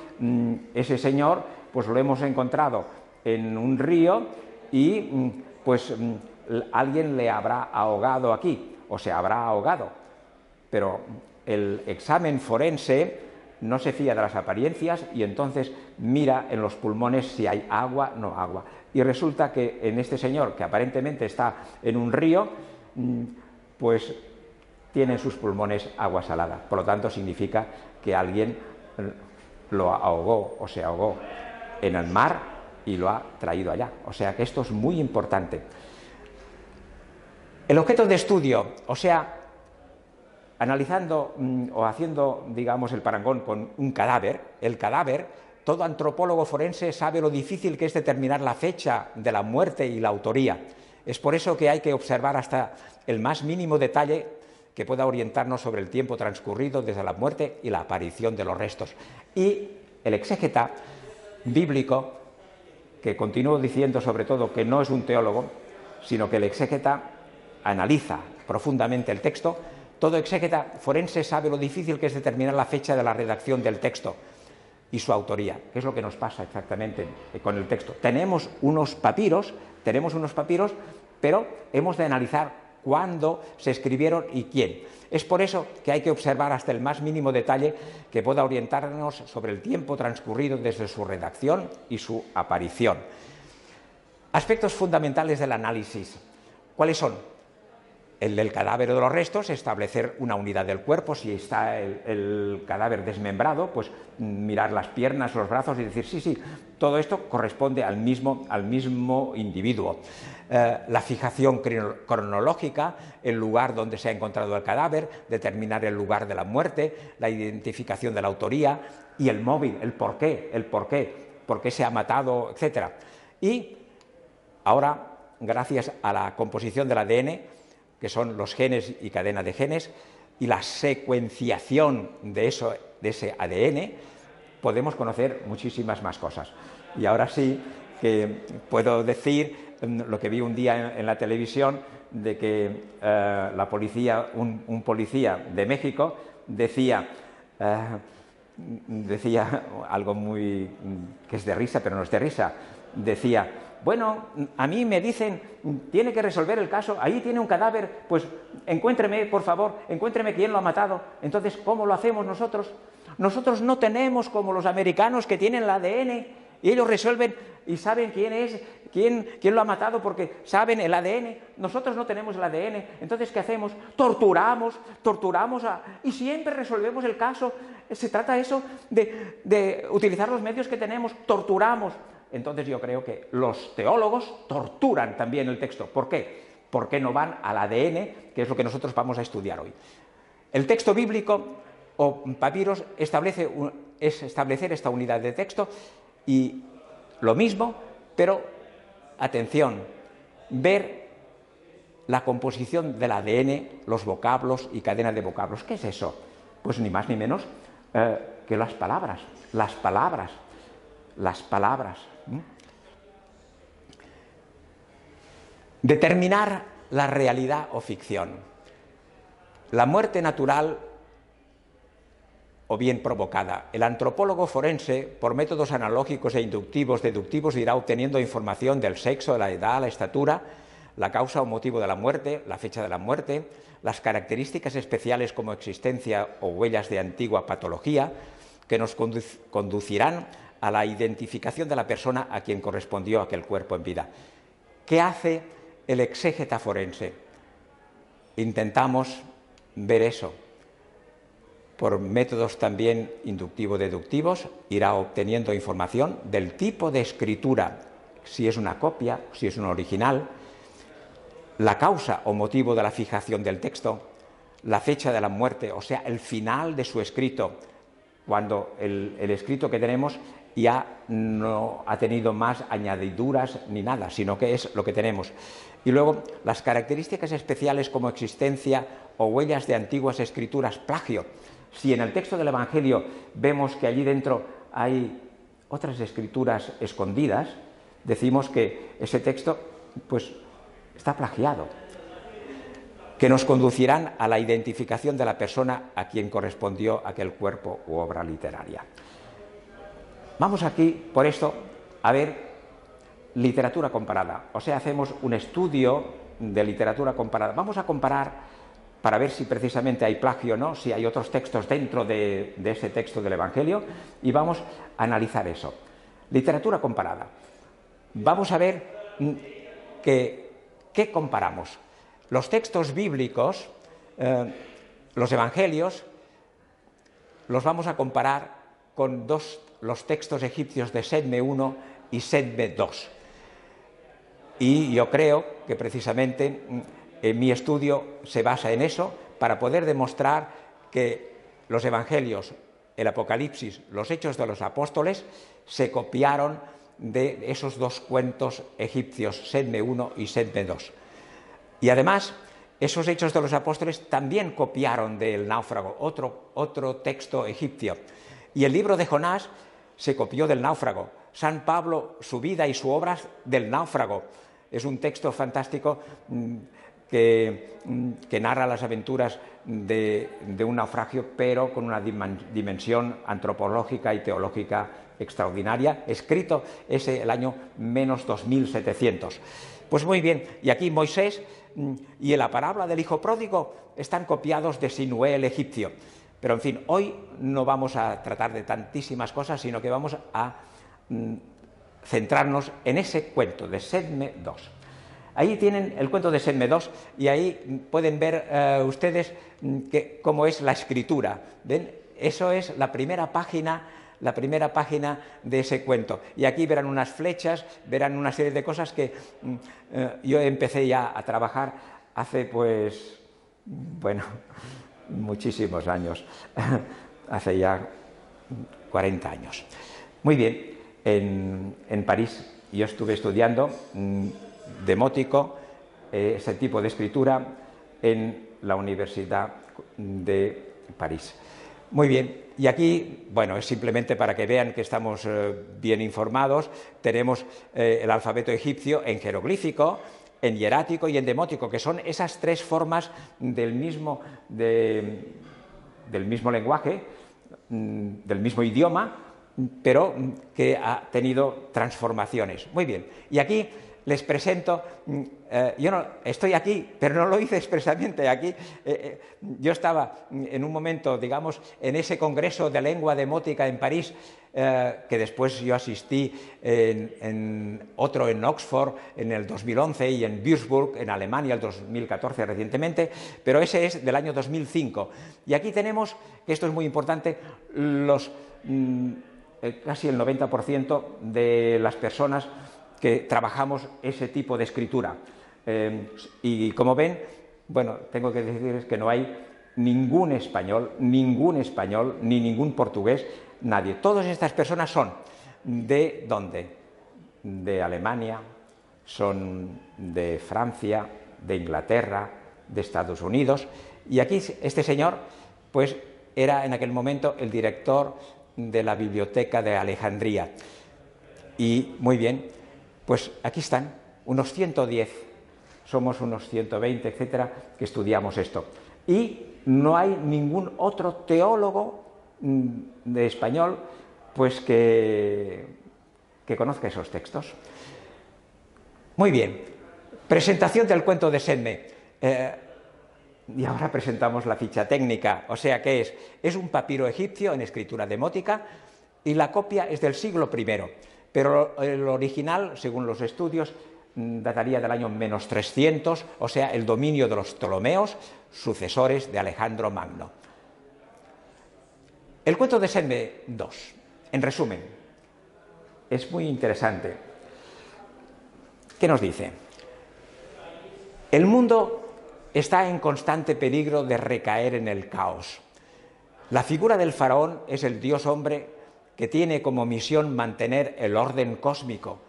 Speaker 1: ese señor, pues lo hemos encontrado en un río y pues alguien le habrá ahogado aquí, o se habrá ahogado, pero el examen forense no se fía de las apariencias y entonces mira en los pulmones si hay agua, no agua. Y resulta que en este señor, que aparentemente está en un río, pues tiene en sus pulmones agua salada. Por lo tanto, significa que alguien lo ahogó o se ahogó en el mar y lo ha traído allá. O sea que esto es muy importante. El objeto de estudio, o sea, analizando o haciendo, digamos, el parangón con un cadáver, el cadáver, todo antropólogo forense sabe lo difícil que es determinar la fecha de la muerte y la autoría. Es por eso que hay que observar hasta el más mínimo detalle que pueda orientarnos sobre el tiempo transcurrido desde la muerte y la aparición de los restos. Y el exégeta bíblico, que continúo diciendo sobre todo que no es un teólogo, sino que el exégeta analiza profundamente el texto, todo exégeta forense sabe lo difícil que es determinar la fecha de la redacción del texto y su autoría, que es lo que nos pasa exactamente con el texto. Tenemos unos papiros, pero hemos de analizar cuándo se escribieron y quién. Es por eso que hay que observar hasta el más mínimo detalle que pueda orientarnos sobre el tiempo transcurrido desde su redacción y su aparición. Aspectos fundamentales del análisis. ¿Cuáles son? El del cadáver o de los restos, establecer una unidad del cuerpo. Si está el cadáver desmembrado, pues mirar las piernas, los brazos y decir, sí, todo esto corresponde al mismo individuo. La fijación cronológica, el lugar donde se ha encontrado el cadáver, determinar el lugar de la muerte, la identificación de la autoría y el móvil, el por qué se ha matado, etc. Y ahora, gracias a la composición del ADN, que son los genes y cadena de genes, y la secuenciación de ese ADN, podemos conocer muchísimas más cosas. Y ahora sí que puedo decir lo que vi un día en la televisión, de que la policía, un policía de México decía algo muy que es de risa, pero no es de risa. Decía, bueno, a mí me dicen, tiene que resolver el caso, ahí tiene un cadáver, pues encuéntreme, por favor, encuéntreme quién lo ha matado. Entonces, ¿cómo lo hacemos nosotros? Nosotros no tenemos como los americanos que tienen el ADN y ellos resuelven y saben quién lo ha matado porque saben el ADN. Nosotros no tenemos el ADN. Entonces, ¿qué hacemos? Torturamos y siempre resolvemos el caso. Se trata eso de utilizar los medios que tenemos, torturamos. Entonces yo creo que los teólogos torturan también el texto. ¿Por qué? Porque no van al ADN, que es lo que nosotros vamos a estudiar hoy. El texto bíblico o papiros es establecer esta unidad de texto y lo mismo, pero atención, ver la composición del ADN, los vocablos y cadena de vocablos. ¿Qué es eso? Pues ni más ni menos que las palabras. Determinar la realidad o ficción. La muerte natural o bien provocada. El antropólogo forense, por métodos analógicos e inductivos, deductivos, irá obteniendo información del sexo, la edad, la estatura, la causa o motivo de la muerte, la fecha de la muerte, las características especiales como existencia o huellas de antigua patología, que nos conducirán a la identificación de la persona a quien correspondió aquel cuerpo en vida. ¿Qué hace el exégeta forense? Intentamos ver eso. Por métodos también inductivo-deductivos, irá obteniendo información del tipo de escritura, si es una copia, si es un original, la causa o motivo de la fijación del texto, la fecha de la muerte, o sea, el final de su escrito, cuando el escrito que tenemos ya no ha tenido más añadiduras ni nada, sino que es lo que tenemos. Y luego las características especiales como existencia o huellas de antiguas escrituras, plagio. Si en el texto del Evangelio vemos que allí dentro hay otras escrituras escondidas, decimos que ese texto pues está plagiado, que nos conducirán a la identificación de la persona a quien correspondió aquel cuerpo u obra literaria. Vamos aquí, por esto, a ver literatura comparada. O sea, hacemos un estudio de literatura comparada. Vamos a comparar para ver si precisamente hay plagio o no, si hay otros textos dentro de ese texto del Evangelio, y vamos a analizar eso. Literatura comparada. Vamos a ver qué comparamos. Los textos bíblicos, los evangelios, los vamos a comparar con los textos egipcios de Sedme I y Sedme II. Y yo creo que precisamente mi estudio se basa en eso para poder demostrar que los evangelios, el Apocalipsis, los Hechos de los Apóstoles, se copiaron de esos dos cuentos egipcios, Sedme I y Sedme II. Y además, esos Hechos de los Apóstoles también copiaron del náufrago, otro texto egipcio. Y el libro de Jonás se copió del náufrago. San Pablo, su vida y su obra del náufrago. Es un texto fantástico que narra las aventuras de un naufragio, pero con una dimensión antropológica y teológica extraordinaria, escrito el año menos 2700. Pues muy bien, y aquí Moisés y la parábola del hijo pródigo están copiados de Sinué el egipcio. Pero en fin, hoy no vamos a tratar de tantísimas cosas, sino que vamos a centrarnos en ese cuento de Sedme II. Ahí tienen el cuento de Sedme II y ahí pueden ver ustedes cómo es la escritura. ¿Ven? Eso es la primera página de ese cuento. Y aquí verán unas flechas, verán una serie de cosas que yo empecé ya a trabajar hace, pues, bueno, muchísimos años, hace ya 40 años. Muy bien, en París yo estuve estudiando demótico, ese tipo de escritura, en la Universidad de París. Muy bien, y aquí, bueno, es simplemente para que vean que estamos bien informados. Tenemos el alfabeto egipcio en jeroglífico, en hierático y en demótico, que son esas tres formas del mismo lenguaje, del mismo idioma, pero que ha tenido transformaciones. Muy bien, y aquí les presento, yo no estoy aquí, pero no lo hice expresamente aquí, yo estaba en un momento, digamos, en ese congreso de lengua demótica en París, que después yo asistí en otro en Oxford en el 2011 y en Würzburg en Alemania el 2014 recientemente, pero ese es del año 2005. Y aquí tenemos, que esto es muy importante, casi el 90% de las personas que trabajamos ese tipo de escritura. Y como ven, bueno, tengo que decirles que no hay ningún español, ni ningún portugués, nadie. Todas estas personas son ¿de dónde? De Alemania, son de Francia, de Inglaterra, de Estados Unidos. Y aquí este señor, pues, era en aquel momento el director de la Biblioteca de Alejandría. Y muy bien, pues aquí están, unos 110, somos unos 120, etcétera, que estudiamos esto. Y no hay ningún otro teólogo de español, pues, que conozca esos textos. Muy bien, presentación del cuento de Sedme. Y ahora presentamos la ficha técnica, o sea que es un papiro egipcio en escritura demótica y la copia es del siglo I. Pero el original, según los estudios, dataría del año menos 300, o sea, el dominio de los Ptolomeos, sucesores de Alejandro Magno. El cuento de Sedme II, en resumen, es muy interesante. ¿Qué nos dice? El mundo está en constante peligro de recaer en el caos. La figura del faraón es el dios hombre que tiene como misión mantener el orden cósmico,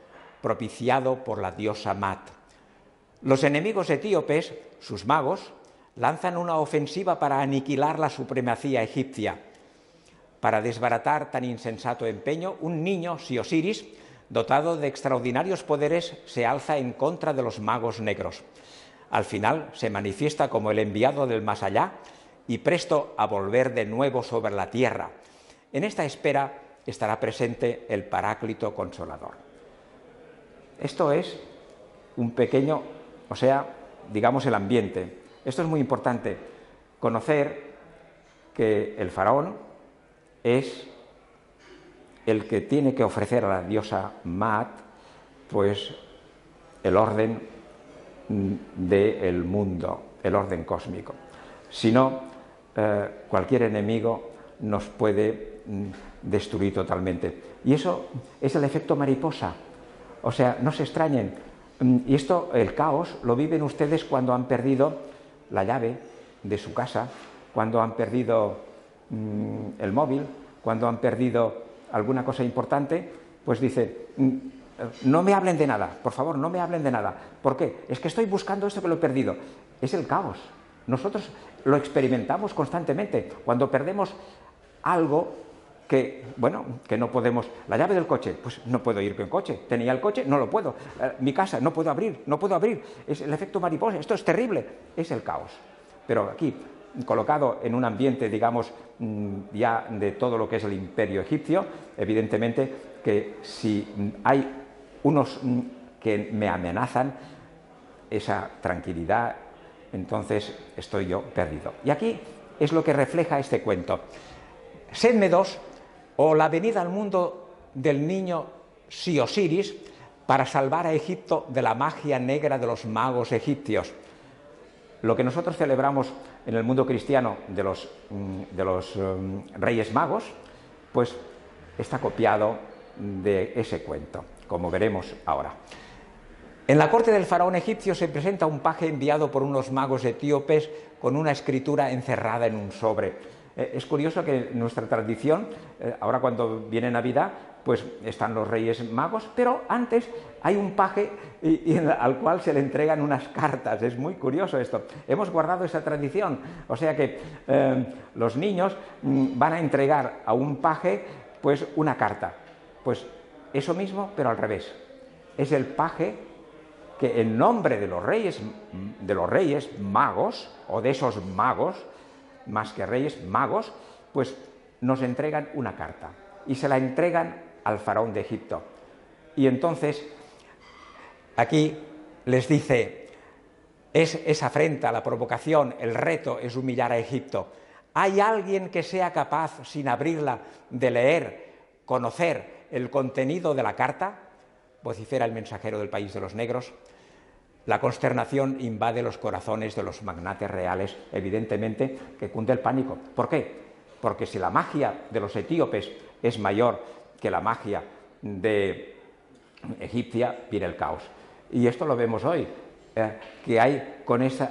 Speaker 1: propiciado por la diosa Mat. Los enemigos etíopes, sus magos, lanzan una ofensiva para aniquilar la supremacía egipcia. Para desbaratar tan insensato empeño, un niño, Siosiris, dotado de extraordinarios poderes, se alza en contra de los magos negros. Al final se manifiesta como el enviado del más allá y presto a volver de nuevo sobre la tierra. En esta espera estará presente el Paráclito Consolador. Esto es un pequeño, o sea, digamos, el ambiente. Esto es muy importante, conocer que el faraón es el que tiene que ofrecer a la diosa Maat, pues el orden del mundo, el orden cósmico. Si no, cualquier enemigo nos puede destruir totalmente. Y eso es el efecto mariposa. O sea, no se extrañen. Y esto, el caos, lo viven ustedes cuando han perdido la llave de su casa, cuando han perdido el móvil, cuando han perdido alguna cosa importante, pues dice, no me hablen de nada, por favor, no me hablen de nada. ¿Por qué? Es que estoy buscando esto que lo he perdido. Es el caos. Nosotros lo experimentamos constantemente. Cuando perdemos algo que, bueno, que no podemos... La llave del coche, pues no puedo ir con coche. Tenía el coche, no lo puedo. Mi casa, no puedo abrir, no puedo abrir. Es el efecto mariposa, esto es terrible. Es el caos. Pero aquí, colocado en un ambiente, digamos, ya de todo lo que es el imperio egipcio, evidentemente que si hay unos que me amenazan esa tranquilidad, entonces estoy yo perdido. Y aquí es lo que refleja este cuento. Setme II, o la venida al mundo del niño Osiris para salvar a Egipto de la magia negra de los magos egipcios. Lo que nosotros celebramos en el mundo cristiano de los Reyes Magos, pues está copiado de ese cuento, como veremos ahora. En la corte del faraón egipcio se presenta un paje enviado por unos magos etíopes con una escritura encerrada en un sobre. Es curioso que en nuestra tradición, ahora cuando viene Navidad, pues están los Reyes Magos, pero antes hay un paje al cual se le entregan unas cartas. Es muy curioso esto. Hemos guardado esa tradición. O sea que los niños van a entregar a un paje pues una carta. Pues eso mismo, pero al revés. Es el paje que en nombre de los reyes magos, o de esos magos, más que reyes, magos, pues nos entregan una carta y se la entregan al faraón de Egipto. Y entonces aquí les dice, es afrenta, la provocación, el reto es humillar a Egipto. ¿Hay alguien que sea capaz, sin abrirla, de leer, conocer el contenido de la carta? Vocifera el mensajero del país de los negros. La consternación invade los corazones de los magnates reales, evidentemente que cunde el pánico. ¿Por qué? Porque si la magia de los etíopes es mayor que la magia de egipcia, viene el caos. Y esto lo vemos hoy, que hay con esa,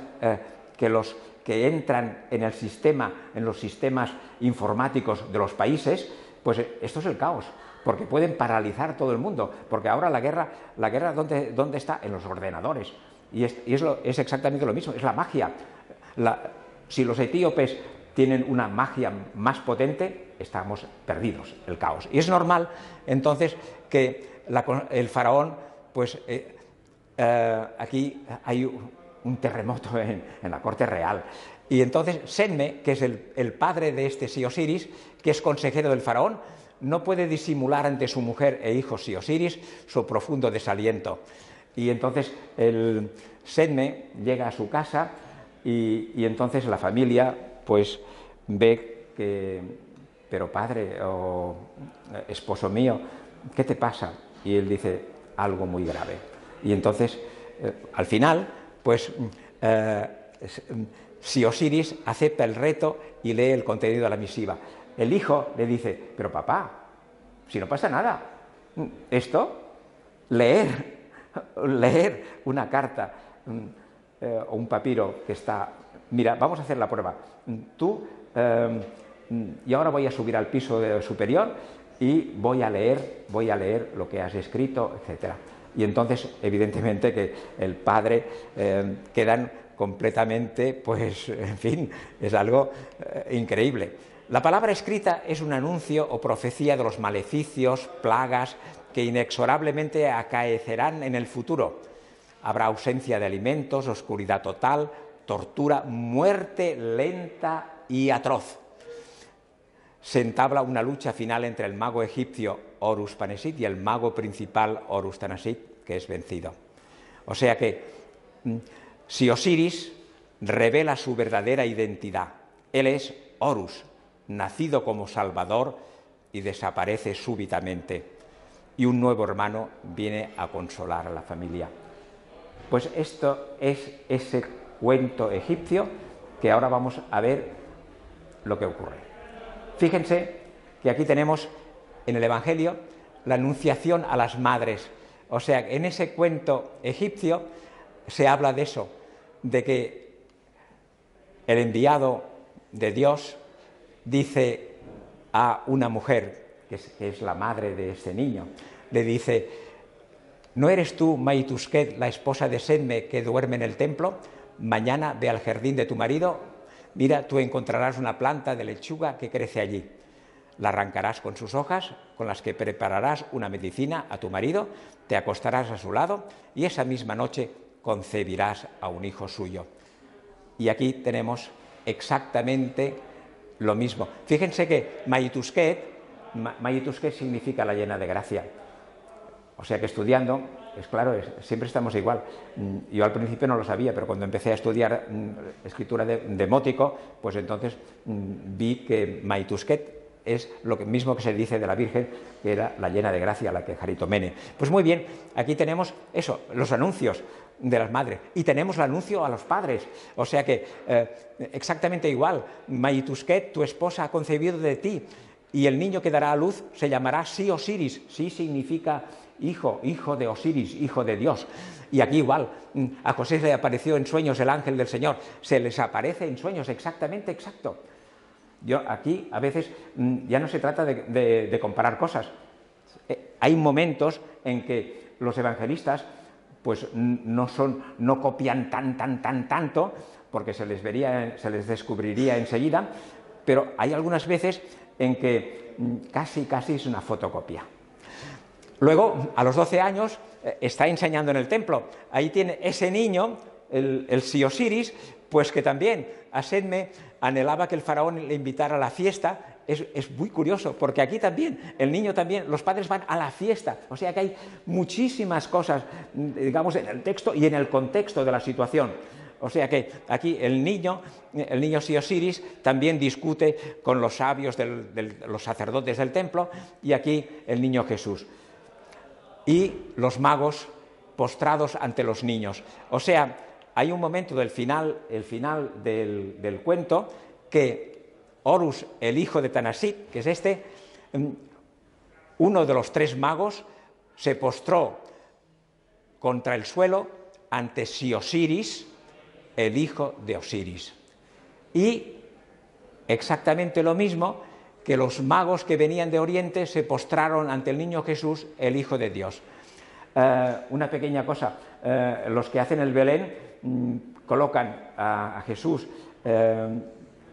Speaker 1: que los que entran en el sistema, en los sistemas informáticos de los países, pues esto es el caos. Porque pueden paralizar todo el mundo, porque ahora la guerra ¿dónde está? En los ordenadores. Y es exactamente lo mismo, es la magia. Si los etíopes tienen una magia más potente, estamos perdidos, el caos. Y es normal, entonces, que el faraón, pues aquí hay un terremoto en la corte real. Y entonces Setme, que es el padre de este Osiris, que es consejero del faraón, no puede disimular ante su mujer e hijo Osiris su profundo desaliento. Y entonces el Setme llega a su casa y entonces la familia pues ve que, pero padre o esposo mío, ¿qué te pasa? Y él dice, algo muy grave. Y entonces, al final, pues Osiris acepta el reto y lee el contenido de la misiva. El hijo le dice, pero papá, si no pasa nada, esto, leer una carta o un papiro que está, mira, vamos a hacer la prueba, tú, y ahora voy a subir al piso superior y voy a leer lo que has escrito, etc. Y entonces, evidentemente, que el padre quedan completamente, pues, en fin, es algo increíble. La palabra escrita es un anuncio o profecía de los maleficios, plagas que inexorablemente acaecerán en el futuro. Habrá ausencia de alimentos, oscuridad total, tortura, muerte lenta y atroz. Se entabla una lucha final entre el mago egipcio Horus Panesit y el mago principal Horus Tanasit, que es vencido. O sea que si Osiris revela su verdadera identidad, él es Horus, nacido como Salvador y desaparece súbitamente, y un nuevo hermano viene a consolar a la familia. Pues esto es ese cuento egipcio que ahora vamos a ver lo que ocurre. Fíjense que aquí tenemos en el Evangelio la anunciación a las madres. O sea, en ese cuento egipcio se habla de eso, de que el enviado de Dios dice a una mujer, que es la madre de ese niño, le dice: ¿no eres tú, Maitusquet, la esposa de Sedme, que duerme en el templo? Mañana ve al jardín de tu marido, mira, tú encontrarás una planta de lechuga que crece allí. La arrancarás con sus hojas, con las que prepararás una medicina a tu marido, te acostarás a su lado y esa misma noche concebirás a un hijo suyo. Y aquí tenemos exactamente lo mismo. Fíjense que Maitusquet significa la llena de gracia. O sea que estudiando, es claro, siempre estamos igual. Yo al principio no lo sabía, pero cuando empecé a estudiar escritura demótico, pues entonces vi que Maitusquet es lo mismo que se dice de la Virgen, que era la llena de gracia, la que Jaritomene. Pues muy bien, aquí tenemos eso, los anuncios de las madres, y tenemos el anuncio a los padres, o sea que exactamente igual. Maitusquet, tu esposa ha concebido de ti, y el niño que dará a luz se llamará Si Osiris. Sí significa hijo, hijo de Osiris, hijo de Dios. Y aquí igual, a José le apareció en sueños el ángel del Señor, se les aparece en sueños exactamente exacto. Yo aquí a veces ya no se trata de comparar cosas. Hay momentos en que los evangelistas pues no copian tanto, porque se les descubriría enseguida, pero hay algunas veces en que casi es una fotocopia. Luego, a los 12 años, está enseñando en el templo. Ahí tiene ese niño, el Si Osiris, pues que también a Sedme anhelaba que el faraón le invitara a la fiesta. Es muy curioso, porque aquí también, el niño también, los padres van a la fiesta. O sea que hay muchísimas cosas, digamos, en el texto y en el contexto de la situación. O sea que aquí el niño Si Osiris también discute con los sabios, los sacerdotes del templo, y aquí el niño Jesús. Y los magos postrados ante los niños. O sea, hay un momento del final, el final del cuento, que Horus, el hijo de Tanasit, que es este, uno de los 3 magos, se postró contra el suelo ante Si Osiris, el hijo de Osiris. Y exactamente lo mismo que los magos que venían de Oriente se postraron ante el niño Jesús, el hijo de Dios. Una pequeña cosa, los que hacen el Belén colocan a Jesús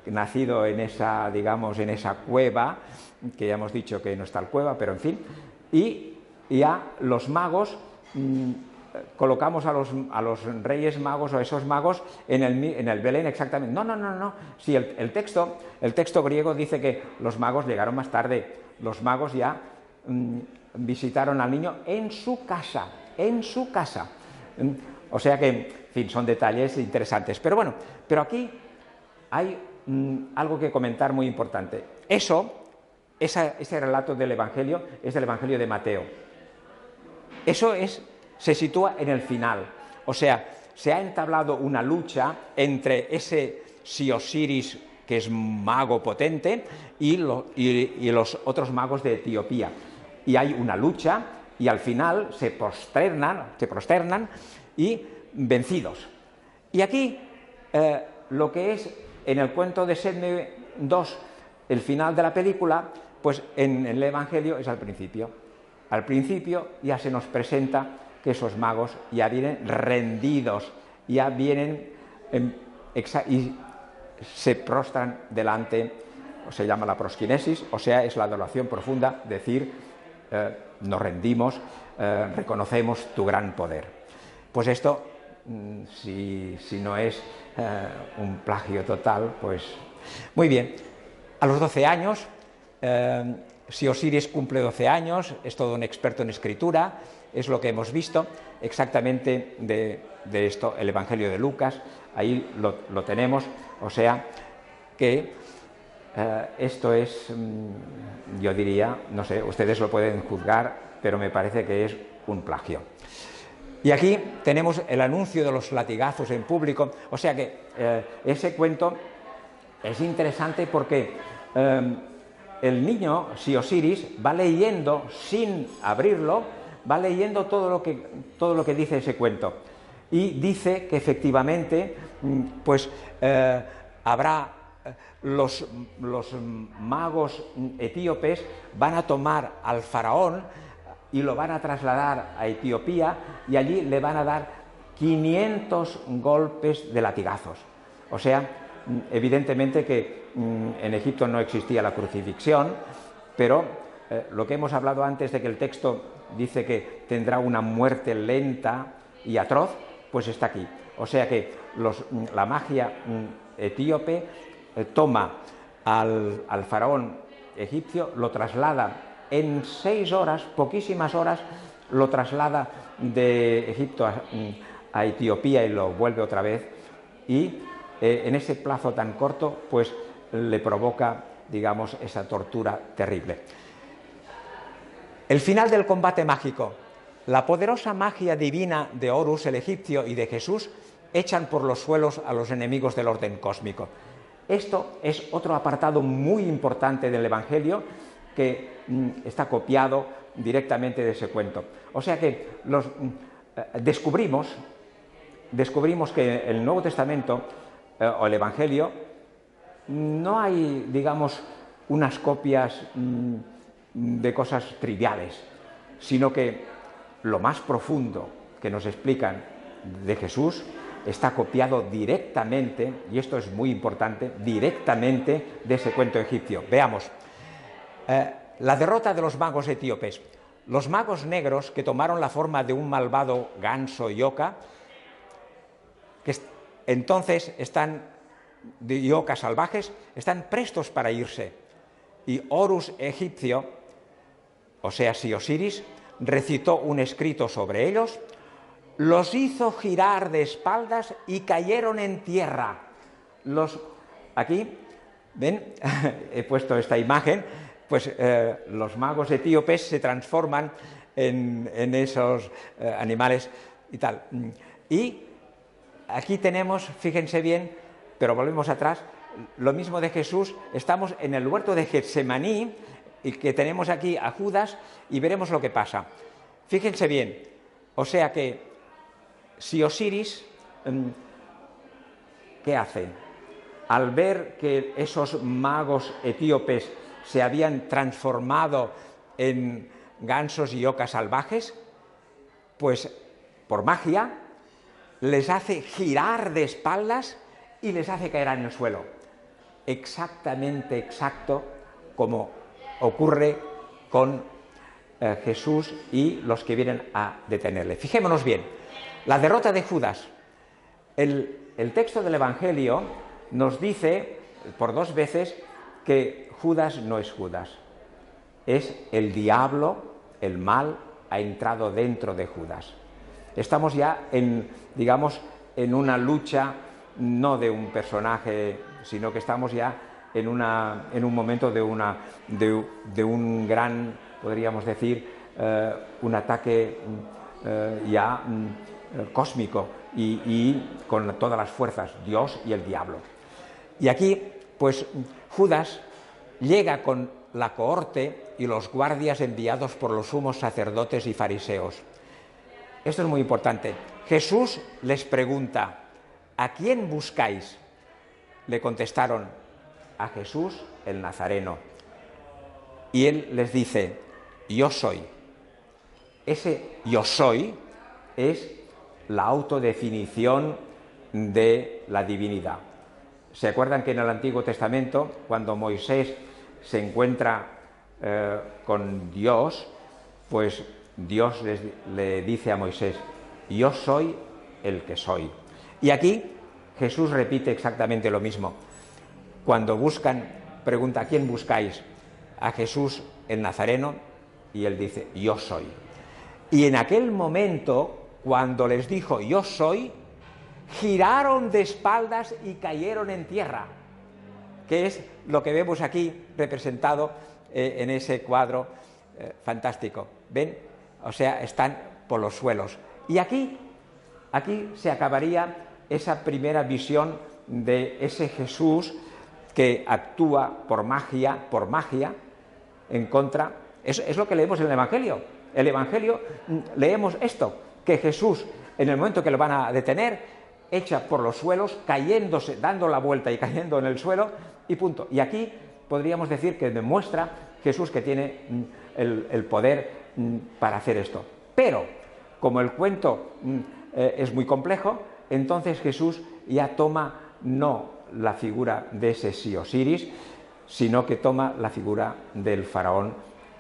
Speaker 1: nacido en esa, digamos, en esa cueva, que ya hemos dicho que no es tal cueva, pero en fin, y a los magos colocamos a los reyes magos o esos magos en el Belén exactamente. No. Sí, el texto griego dice que los magos llegaron más tarde. Los magos ya visitaron al niño en su casa. O sea que, en fin, son detalles interesantes. Pero bueno, pero aquí hay algo que comentar muy importante. Ese relato del Evangelio es del Evangelio de Mateo. Se sitúa en el final. O sea, se ha entablado una lucha entre ese Si Osiris, que es mago potente, y los otros magos de Etiopía. Y hay una lucha y al final se prosternan y vencidos. Y aquí lo que es en el cuento de Sedme 2, el final de la película, pues en el Evangelio es al principio. Al principio ya se nos presenta que esos magos ya vienen rendidos, ya vienen y se prostran delante, se llama la prosquinesis, o sea, es la adoración profunda, decir, nos rendimos, reconocemos tu gran poder. Pues esto, si no es un plagio total, pues muy bien. A los 12 años, Si Osiris cumple 12 años, es todo un experto en escritura, es lo que hemos visto exactamente de esto, el Evangelio de Lucas, ahí lo tenemos, o sea que Esto es, yo diría, no sé, ustedes lo pueden juzgar, pero me parece que es un plagio. Y aquí tenemos el anuncio de los latigazos en público, o sea que ese cuento es interesante porque el niño, si Osiris, va leyendo sin abrirlo, va leyendo todo lo que dice ese cuento. Y dice que efectivamente pues habrá los magos etíopes van a tomar al faraón y lo van a trasladar a Etiopía y allí le van a dar 500 golpes de latigazos. O sea, evidentemente que en Egipto no existía la crucifixión, pero lo que hemos hablado antes de que el texto dice que tendrá una muerte lenta y atroz, pues está aquí. O sea que la magia etíope toma al faraón egipcio, lo traslada en 6 horas, poquísimas horas, lo traslada de Egipto a Etiopía y lo vuelve otra vez, y en ese plazo tan corto pues le provoca, digamos, esa tortura terrible. El final del combate mágico. La poderosa magia divina de Horus, el egipcio, y de Jesús echan por los suelos a los enemigos del orden cósmico. Esto es otro apartado muy importante del Evangelio que está copiado directamente de ese cuento. O sea que descubrimos que en el Nuevo Testamento o el Evangelio no hay, digamos, unas copias de cosas triviales, sino que lo más profundo que nos explican de Jesús está copiado directamente, y esto es muy importante, directamente de ese cuento egipcio. Veamos. La derrota de los magos etíopes. Los magos negros, que tomaron la forma de un malvado ganso y oca, que entonces de ocas salvajes, están prestos para irse. Y Horus egipcio, o sea, si Osiris, recitó un escrito sobre ellos, los hizo girar de espaldas y cayeron en tierra. Aquí, ven, he puesto esta imagen, pues los magos etíopes se transforman en esos animales y tal. Y aquí tenemos, fíjense bien, pero volvemos atrás, lo mismo de Jesús. Estamos en el huerto de Getsemaní, y que tenemos aquí a Judas, y veremos lo que pasa. Fíjense bien, o sea que si Osiris, ¿qué hace? Al ver que esos magos etíopes se habían transformado en gansos y ocas salvajes, pues por magia les hace girar de espaldas y les hace caer en el suelo. Exactamente exacto como ocurre con Jesús y los que vienen a detenerle. Fijémonos bien, la derrota de Judas. El texto del Evangelio nos dice por 2 veces que Judas no es Judas. Es el diablo, el mal, ha entrado dentro de Judas. Estamos ya digamos, en una lucha no de un personaje, sino que estamos ya en un momento de un gran, podríamos decir, un ataque ya cósmico y con todas las fuerzas, Dios y el diablo. Y aquí, pues, Judas llega con la cohorte y los guardias enviados por los sumos sacerdotes y fariseos. Esto es muy importante. Jesús les pregunta: ¿a quién buscáis? Le contestaron: a Jesús el Nazareno. Y él les dice: yo soy. Ese yo soy es la autodefinición de la divinidad. ¿Se acuerdan que en el Antiguo Testamento, cuando Moisés se encuentra con Dios, pues Dios le dice a Moisés: yo soy el que soy? Y aquí Jesús repite exactamente lo mismo. Cuando pregunta: ¿a quién buscáis? A Jesús el Nazareno, y él dice: yo soy. Y en aquel momento, cuando les dijo yo soy, giraron de espaldas y cayeron en tierra. que es lo que vemos aquí representado en ese cuadro fantástico. ¿Ven? O sea, están por los suelos. Y aquí se acabaría esa primera visión de ese Jesús que actúa por magia, en contra. Es lo que leemos en el Evangelio. El Evangelio leemos esto, que Jesús, en el momento que lo van a detener, echa por los suelos, cayéndose, dando la vuelta y cayendo en el suelo, y punto. Y aquí podríamos decir que demuestra Jesús que tiene el poder para hacer esto. Pero, como el cuento es muy complejo, entonces Jesús ya toma no la figura de ese Osiris, sino que toma la figura del faraón,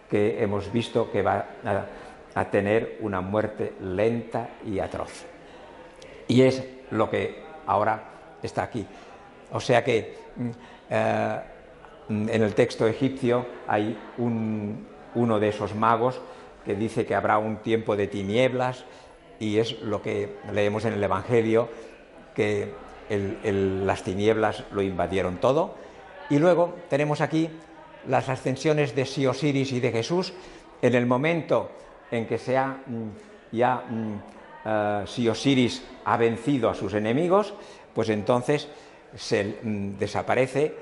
Speaker 1: que hemos visto que va a tener una muerte lenta y atroz. Y es lo que ahora está aquí. O sea que en el texto egipcio hay uno de esos magos que dice que habrá un tiempo de tinieblas, y es lo que leemos en el Evangelio, que las tinieblas lo invadieron todo. Y luego tenemos aquí las ascensiones de Osiris y de Jesús. En el momento en que Osiris ha vencido a sus enemigos, pues entonces se desaparece,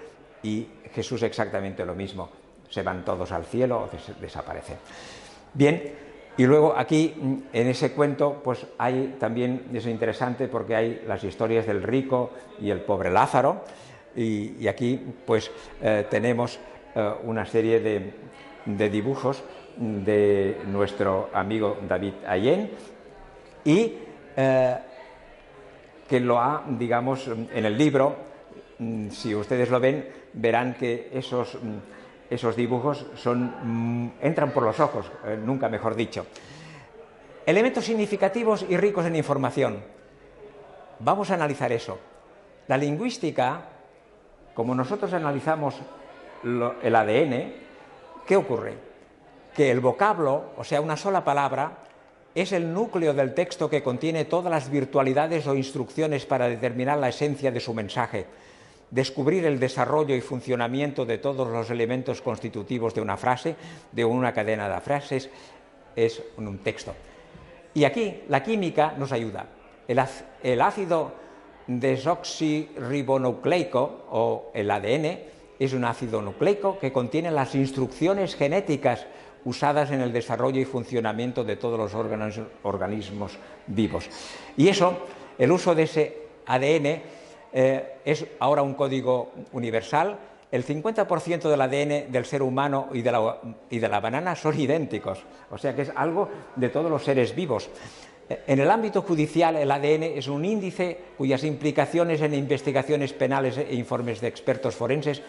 Speaker 1: y Jesús exactamente lo mismo. Se van todos al cielo o desaparecen. Bien, y luego aquí en ese cuento pues hay también, es interesante porque hay las historias del rico y el pobre Lázaro, y aquí pues tenemos una serie de dibujos de nuestro amigo David Allen, y que lo ha, digamos, en el libro, si ustedes lo ven, verán que esos dibujos entran por los ojos, nunca mejor dicho. Elementos significativos y ricos en información. Vamos a analizar eso. La lingüística, como nosotros analizamos el ADN, ¿qué ocurre? Que el vocablo, o sea, una sola palabra, es el núcleo del texto que contiene todas las virtualidades o instrucciones para determinar la esencia de su mensaje. Descubrir el desarrollo y funcionamiento de todos los elementos constitutivos de una frase, de una cadena de frases, es un texto. Y aquí la química nos ayuda. El ácido desoxirribonucleico, o el ADN, es un ácido nucleico que contiene las instrucciones genéticas usadas en el desarrollo y funcionamiento de todos los organismos vivos. Y eso, el uso de ese ADN, es ahora un código universal. El 50% del ADN del ser humano y de la banana son idénticos, o sea que es algo de todos los seres vivos. En el ámbito judicial, el ADN es un índice cuyas implicaciones en investigaciones penales e informes de expertos forenses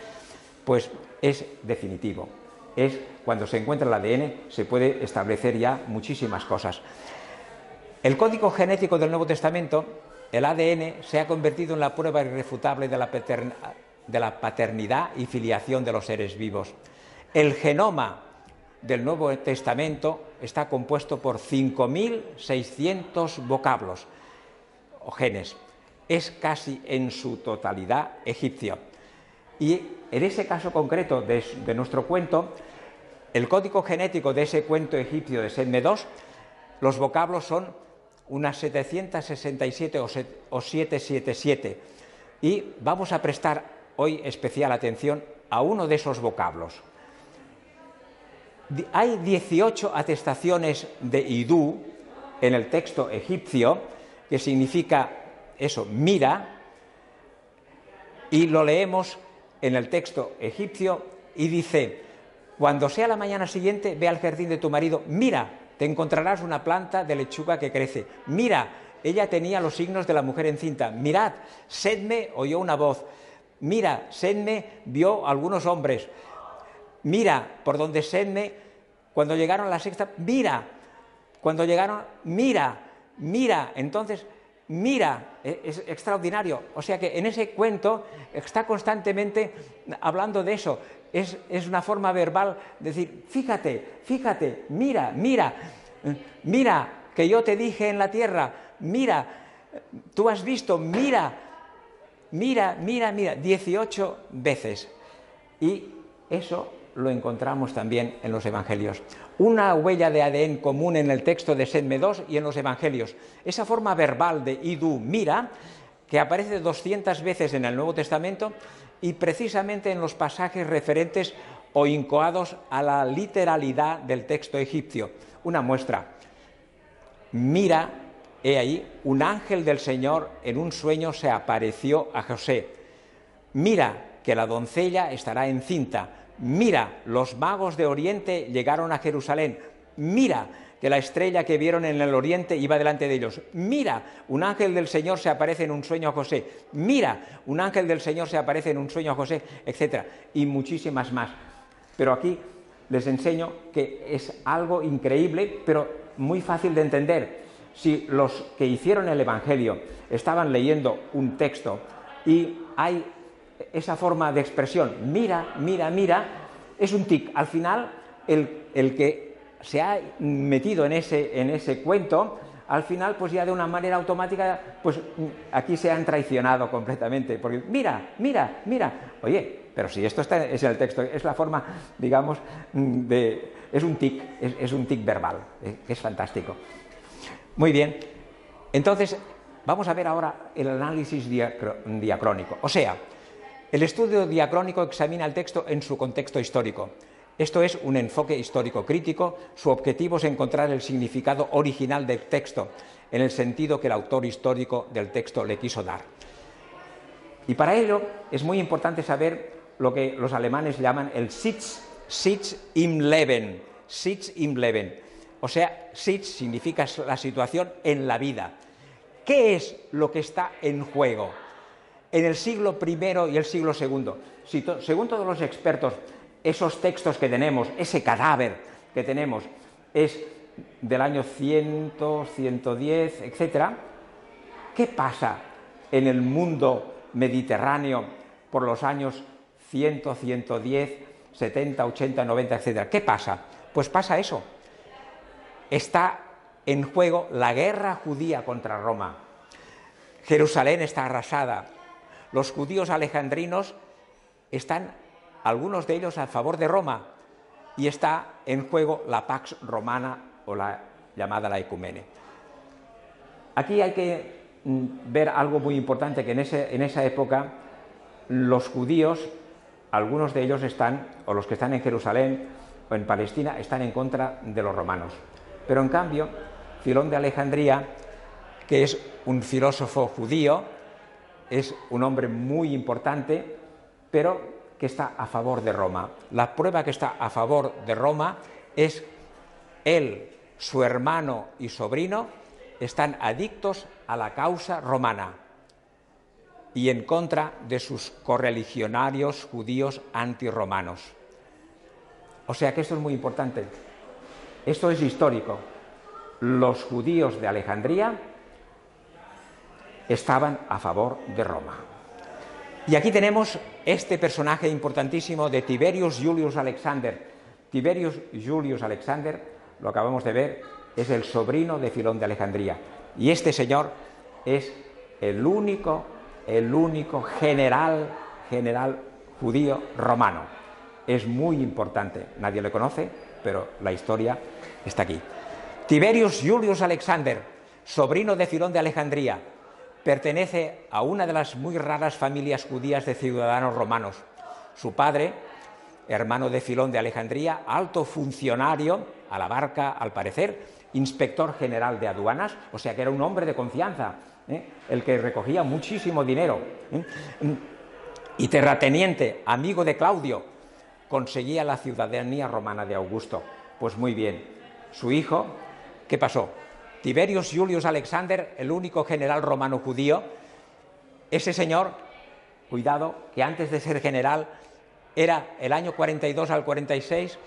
Speaker 1: pues es definitivo. Es cuando se encuentra el ADN se puede establecer ya muchísimas cosas. El código genético del Nuevo Testamento, el ADN, se ha convertido en la prueba irrefutable de la paternidad y filiación de los seres vivos. El genoma del Nuevo Testamento está compuesto por 5.600 vocablos o genes. Es casi en su totalidad egipcio. Y en ese caso concreto de nuestro cuento, el código genético de ese cuento egipcio de Sedme II, los vocablos son unas 767 o 777. Y vamos a prestar hoy especial atención a uno de esos vocablos. Hay 18 atestaciones de idú en el texto egipcio, que significa eso, mira, y lo leemos en el texto egipcio y dice: cuando sea la mañana siguiente, ve al jardín de tu marido, mira, te encontrarás una planta de lechuga que crece. Mira, ella tenía los signos de la mujer encinta. Mirad, Sedme oyó una voz. Mira, Sedme vio algunos hombres. Mira, por donde Sedme, cuando llegaron a la sexta, mira, cuando llegaron, mira, entonces, mira, es extraordinario. O sea que en ese cuento está constantemente hablando de eso. Es una forma verbal de decir, fíjate, mira, que yo te dije en la tierra, mira, tú has visto, mira, mira, mira, mira, 18 veces. Y eso lo encontramos también en los evangelios. Una huella de ADN común en el texto de Sedme II y en los evangelios. Esa forma verbal de idu, mira, que aparece 200 veces en el Nuevo Testamento y precisamente en los pasajes referentes o incoados a la literalidad del texto egipcio. Una muestra. Mira, he ahí, un ángel del Señor en un sueño se apareció a José. Mira, que la doncella estará encinta. Mira, los magos de Oriente llegaron a Jerusalén. Mira, que la estrella que vieron en el Oriente iba delante de ellos. Mira, un ángel del Señor se aparece en un sueño a José. Mira, un ángel del Señor se aparece en un sueño a José, etc. Y muchísimas más. Pero aquí les enseño que es algo increíble, pero muy fácil de entender. Si los que hicieron el Evangelio estaban leyendo un texto y hay esa forma de expresión, mira, mira, mira, es un tic. Al final, el que se ha metido en ese cuento, al final, pues ya de una manera automática, pues aquí se han traicionado completamente, porque mira, mira, mira, oye, pero si esto está es en el texto, es la forma, digamos, es un tic verbal, es fantástico. Muy bien, entonces vamos a ver ahora el análisis diacrónico, o sea, el estudio diacrónico examina el texto en su contexto histórico. Esto es un enfoque histórico crítico. Su objetivo es encontrar el significado original del texto, en el sentido que el autor histórico del texto le quiso dar. Y para ello es muy importante saber lo que los alemanes llaman el Sitz im Leben. Sitz im Leben. O sea, Sitz significa la situación en la vida. ¿Qué es lo que está en juego? En el siglo I y el siglo II, según todos los expertos, esos textos que tenemos, ese cadáver que tenemos, es del año 100, 110, etc. ¿Qué pasa en el mundo mediterráneo por los años 100, 110, 70, 80, 90, etc.? ¿Qué pasa? Pues pasa eso. Está en juego la guerra judía contra Roma. Jerusalén está arrasada. Los judíos alejandrinos están, algunos de ellos, a favor de Roma, y está en juego la Pax Romana, o la llamada la Ecumene. Aquí hay que ver algo muy importante, que en esa época los judíos, algunos de ellos están, o los que están en Jerusalén o en Palestina, están en contra de los romanos. Pero en cambio, Filón de Alejandría, que es un filósofo judío, es un hombre muy importante, pero que está a favor de Roma. La prueba que está a favor de Roma es él, su hermano y sobrino, están adictos a la causa romana y en contra de sus correligionarios judíos antirromanos. O sea que esto es muy importante. Esto es histórico. Los judíos de Alejandría estaban a favor de Roma. Y aquí tenemos este personaje importantísimo de Tiberius Julius Alexander. Tiberius Julius Alexander, lo acabamos de ver, es el sobrino de Filón de Alejandría. Y este señor es el único general judío romano. Es muy importante, nadie le conoce, pero la historia está aquí. Tiberius Julius Alexander, sobrino de Filón de Alejandría, pertenece a una de las muy raras familias judías de ciudadanos romanos. Su padre, hermano de Filón de Alejandría, alto funcionario, a la barca, al parecer, inspector general de aduanas, o sea que era un hombre de confianza, el que recogía muchísimo dinero, y terrateniente, amigo de Claudio, conseguía la ciudadanía romana de Augusto. Pues muy bien, su hijo, ¿qué pasó? Tiberius Julius Alexander, el único general romano judío, ese señor, cuidado, que antes de ser general era el año 42 al 46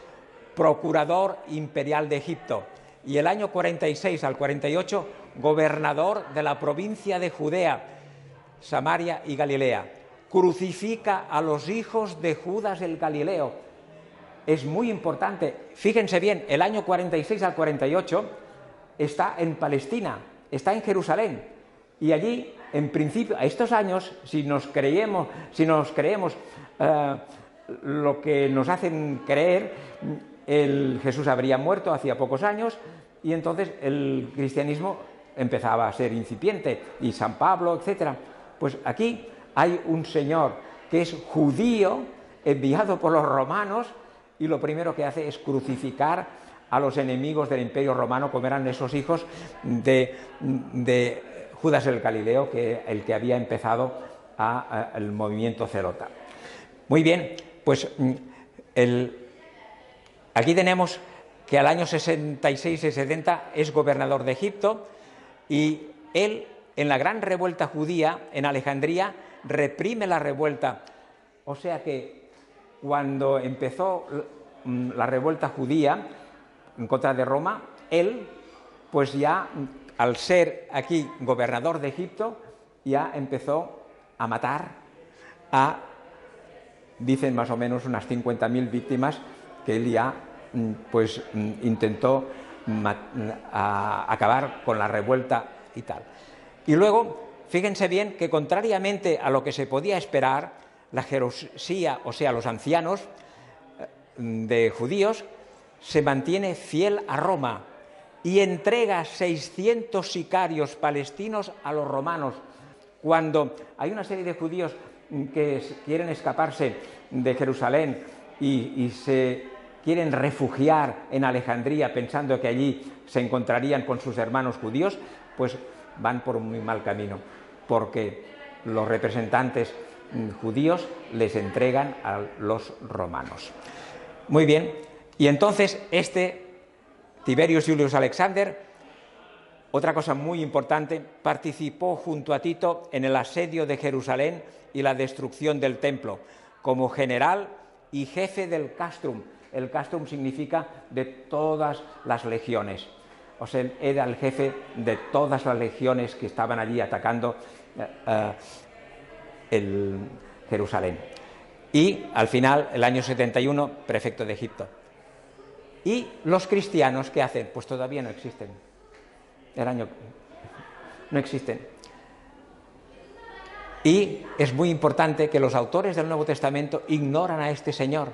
Speaker 1: procurador imperial de Egipto y el año 46 al 48 gobernador de la provincia de Judea, Samaria y Galilea. Crucifica a los hijos de Judas el Galileo. Es muy importante. Fíjense bien, el año 46 al 48 está en Palestina, está en Jerusalén. Y allí, en principio, a estos años, si nos creemos lo que nos hacen creer, Jesús habría muerto hacía pocos años y entonces el cristianismo empezaba a ser incipiente, y San Pablo, etc. Pues aquí hay un señor que es judío, enviado por los romanos, y lo primero que hace es crucificar a los enemigos del Imperio Romano, como eran esos hijos de Judas el Galileo, el que había empezado el movimiento zelota. Muy bien, pues aquí tenemos que al año 66 y 70 es gobernador de Egipto, y él, en la gran revuelta judía en Alejandría, reprime la revuelta. O sea que cuando empezó la revuelta judía en contra de Roma, él, pues ya, al ser aquí gobernador de Egipto, ya empezó a matar dicen más o menos unas 50.000 víctimas, que él ya pues intentó acabar con la revuelta y tal. Y luego, fíjense bien que contrariamente a lo que se podía esperar, la jerusía, o sea, los ancianos de judíos, se mantiene fiel a Roma y entrega 600 sicarios palestinos a los romanos. Cuando hay una serie de judíos que quieren escaparse de Jerusalén y se quieren refugiar en Alejandría pensando que allí se encontrarían con sus hermanos judíos, pues van por un muy mal camino, porque los representantes judíos les entregan a los romanos. Muy bien, y entonces Tiberius Julius Alexander, otra cosa muy importante, participó junto a Tito en el asedio de Jerusalén y la destrucción del templo, como general y jefe del castrum. El castrum significa de todas las legiones. O sea, era el jefe de todas las legiones que estaban allí atacando Jerusalén. Y al final, el año 71, prefecto de Egipto. ¿Y los cristianos qué hacen? Pues todavía no existen. No existen. Y es muy importante que los autores del Nuevo Testamento ignoran a este señor.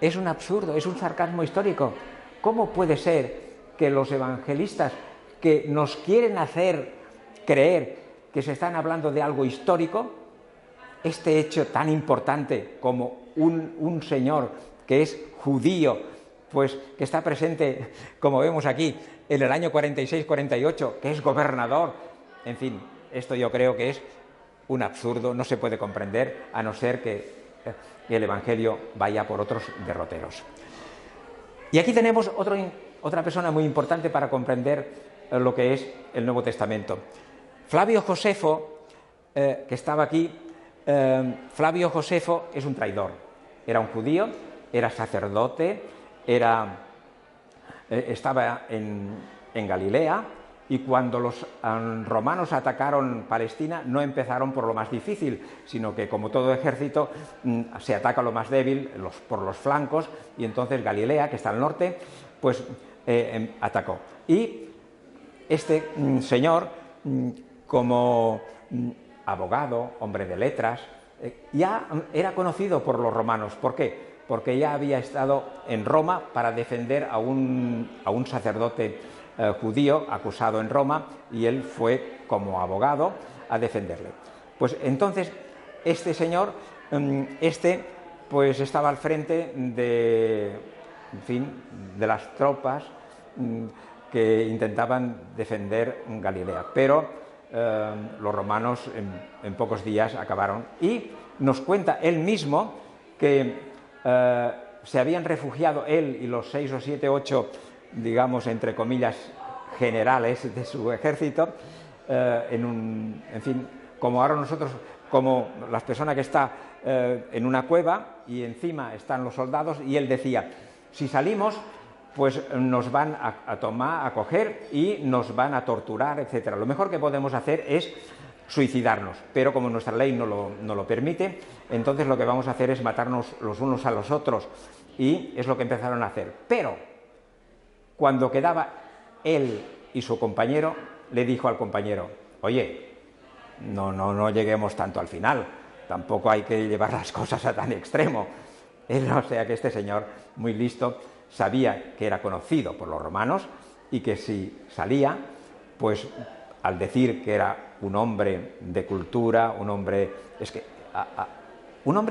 Speaker 1: Es un absurdo, es un sarcasmo histórico. ¿Cómo puede ser que los evangelistas que nos quieren hacer creer que se están hablando de algo histórico, este hecho tan importante como un señor que es judío, pues que está presente, como vemos aquí, en el año 46-48, que es gobernador, en fin, esto yo creo que es un absurdo, no se puede comprender, a no ser que el Evangelio vaya por otros derroteros. Y aquí tenemos otra persona muy importante para comprender lo que es el Nuevo Testamento. Flavio Josefo, que estaba aquí, Flavio Josefo es un traidor. Era un judío, era sacerdote, estaba en Galilea, y cuando los romanos atacaron Palestina no empezaron por lo más difícil, sino que, como todo ejército, se ataca lo más débil por los flancos, y entonces Galilea, que está al norte, pues atacó. Y este señor, como abogado, hombre de letras, ya era conocido por los romanos. ¿Por qué? Porque ya había estado en Roma para defender a un sacerdote judío acusado en Roma, y él fue como abogado a defenderle. Pues entonces este señor, pues estaba al frente de las tropas que intentaban defender Galilea, pero los romanos en pocos días acabaron, y nos cuenta él mismo que se habían refugiado él y los 6 o 7, 8, digamos, entre comillas, generales de su ejército, en fin, como ahora nosotros, como las personas que está en una cueva y encima están los soldados, y él decía, si salimos, pues nos van a coger y nos van a torturar, etcétera. Lo mejor que podemos hacer es suicidarnos, pero como nuestra ley no lo permite, entonces lo que vamos a hacer es matarnos los unos a los otros, y es lo que empezaron a hacer. Pero cuando quedaba él y su compañero, le dijo al compañero, oye, no lleguemos tanto al final, tampoco hay que llevar las cosas a tan extremo. O sea que este señor, muy listo, sabía que era conocido por los romanos y que si salía, pues al decir que era un hombre de cultura, un hombre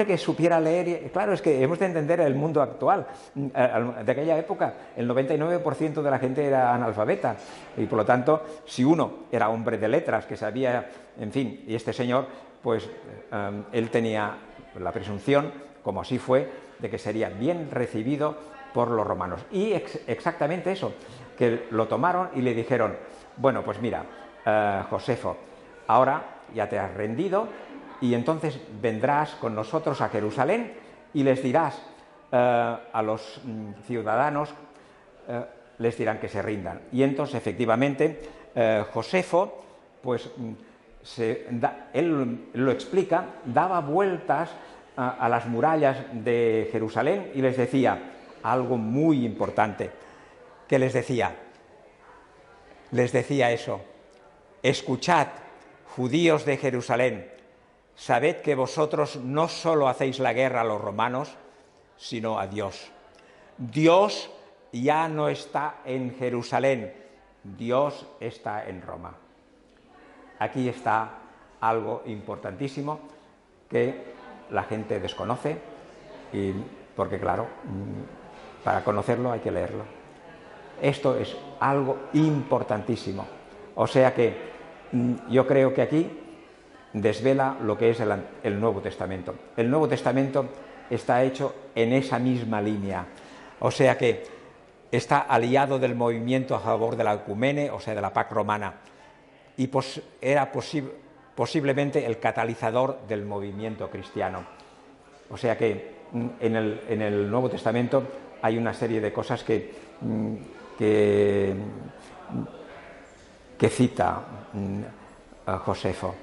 Speaker 1: que supiera leer, claro, es que hemos de entender el mundo actual. De aquella época, el 99% de la gente era analfabeta, y por lo tanto, si uno era hombre de letras, que sabía, en fin, y este señor, pues él tenía la presunción, como así fue, de que sería bien recibido por los romanos. Y exactamente eso, que lo tomaron y le dijeron, bueno, pues mira, Josefo, ahora ya te has rendido y entonces vendrás con nosotros a Jerusalén y les dirás a los ciudadanos, les dirán que se rindan. Y entonces, efectivamente, Josefo, pues él lo explica, daba vueltas a las murallas de Jerusalén y les decía algo muy importante, que les decía eso: escuchad, judíos de Jerusalén, sabed que vosotros no solo hacéis la guerra a los romanos, sino a Dios. Dios ya no está en Jerusalén, Dios está en Roma. Aquí está algo importantísimo que la gente desconoce, y porque claro, para conocerlo hay que leerlo. Esto es algo importantísimo. O sea que yo creo que aquí desvela lo que es el Nuevo Testamento. El Nuevo Testamento está hecho en esa misma línea. O sea que está aliado del movimiento a favor de la ecumene, o sea, de la Pax Romana. Y era posiblemente el catalizador del movimiento cristiano. O sea que en el Nuevo Testamento hay una serie de cosas que cita Josefo.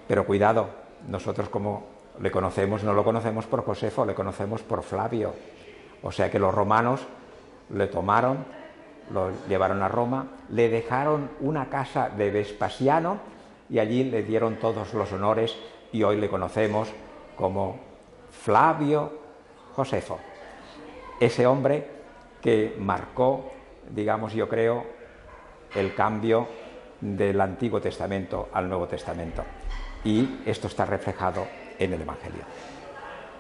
Speaker 1: Pero cuidado, nosotros como le conocemos, no lo conocemos por Josefo, le conocemos por Flavio. O sea que los romanos le tomaron, lo llevaron a Roma, le dejaron una casa de Vespasiano y allí le dieron todos los honores y hoy le conocemos como Flavio Josefo. Ese hombre que marcó, digamos, yo creo, el cambio del Antiguo Testamento al Nuevo Testamento. Y esto está reflejado en el Evangelio.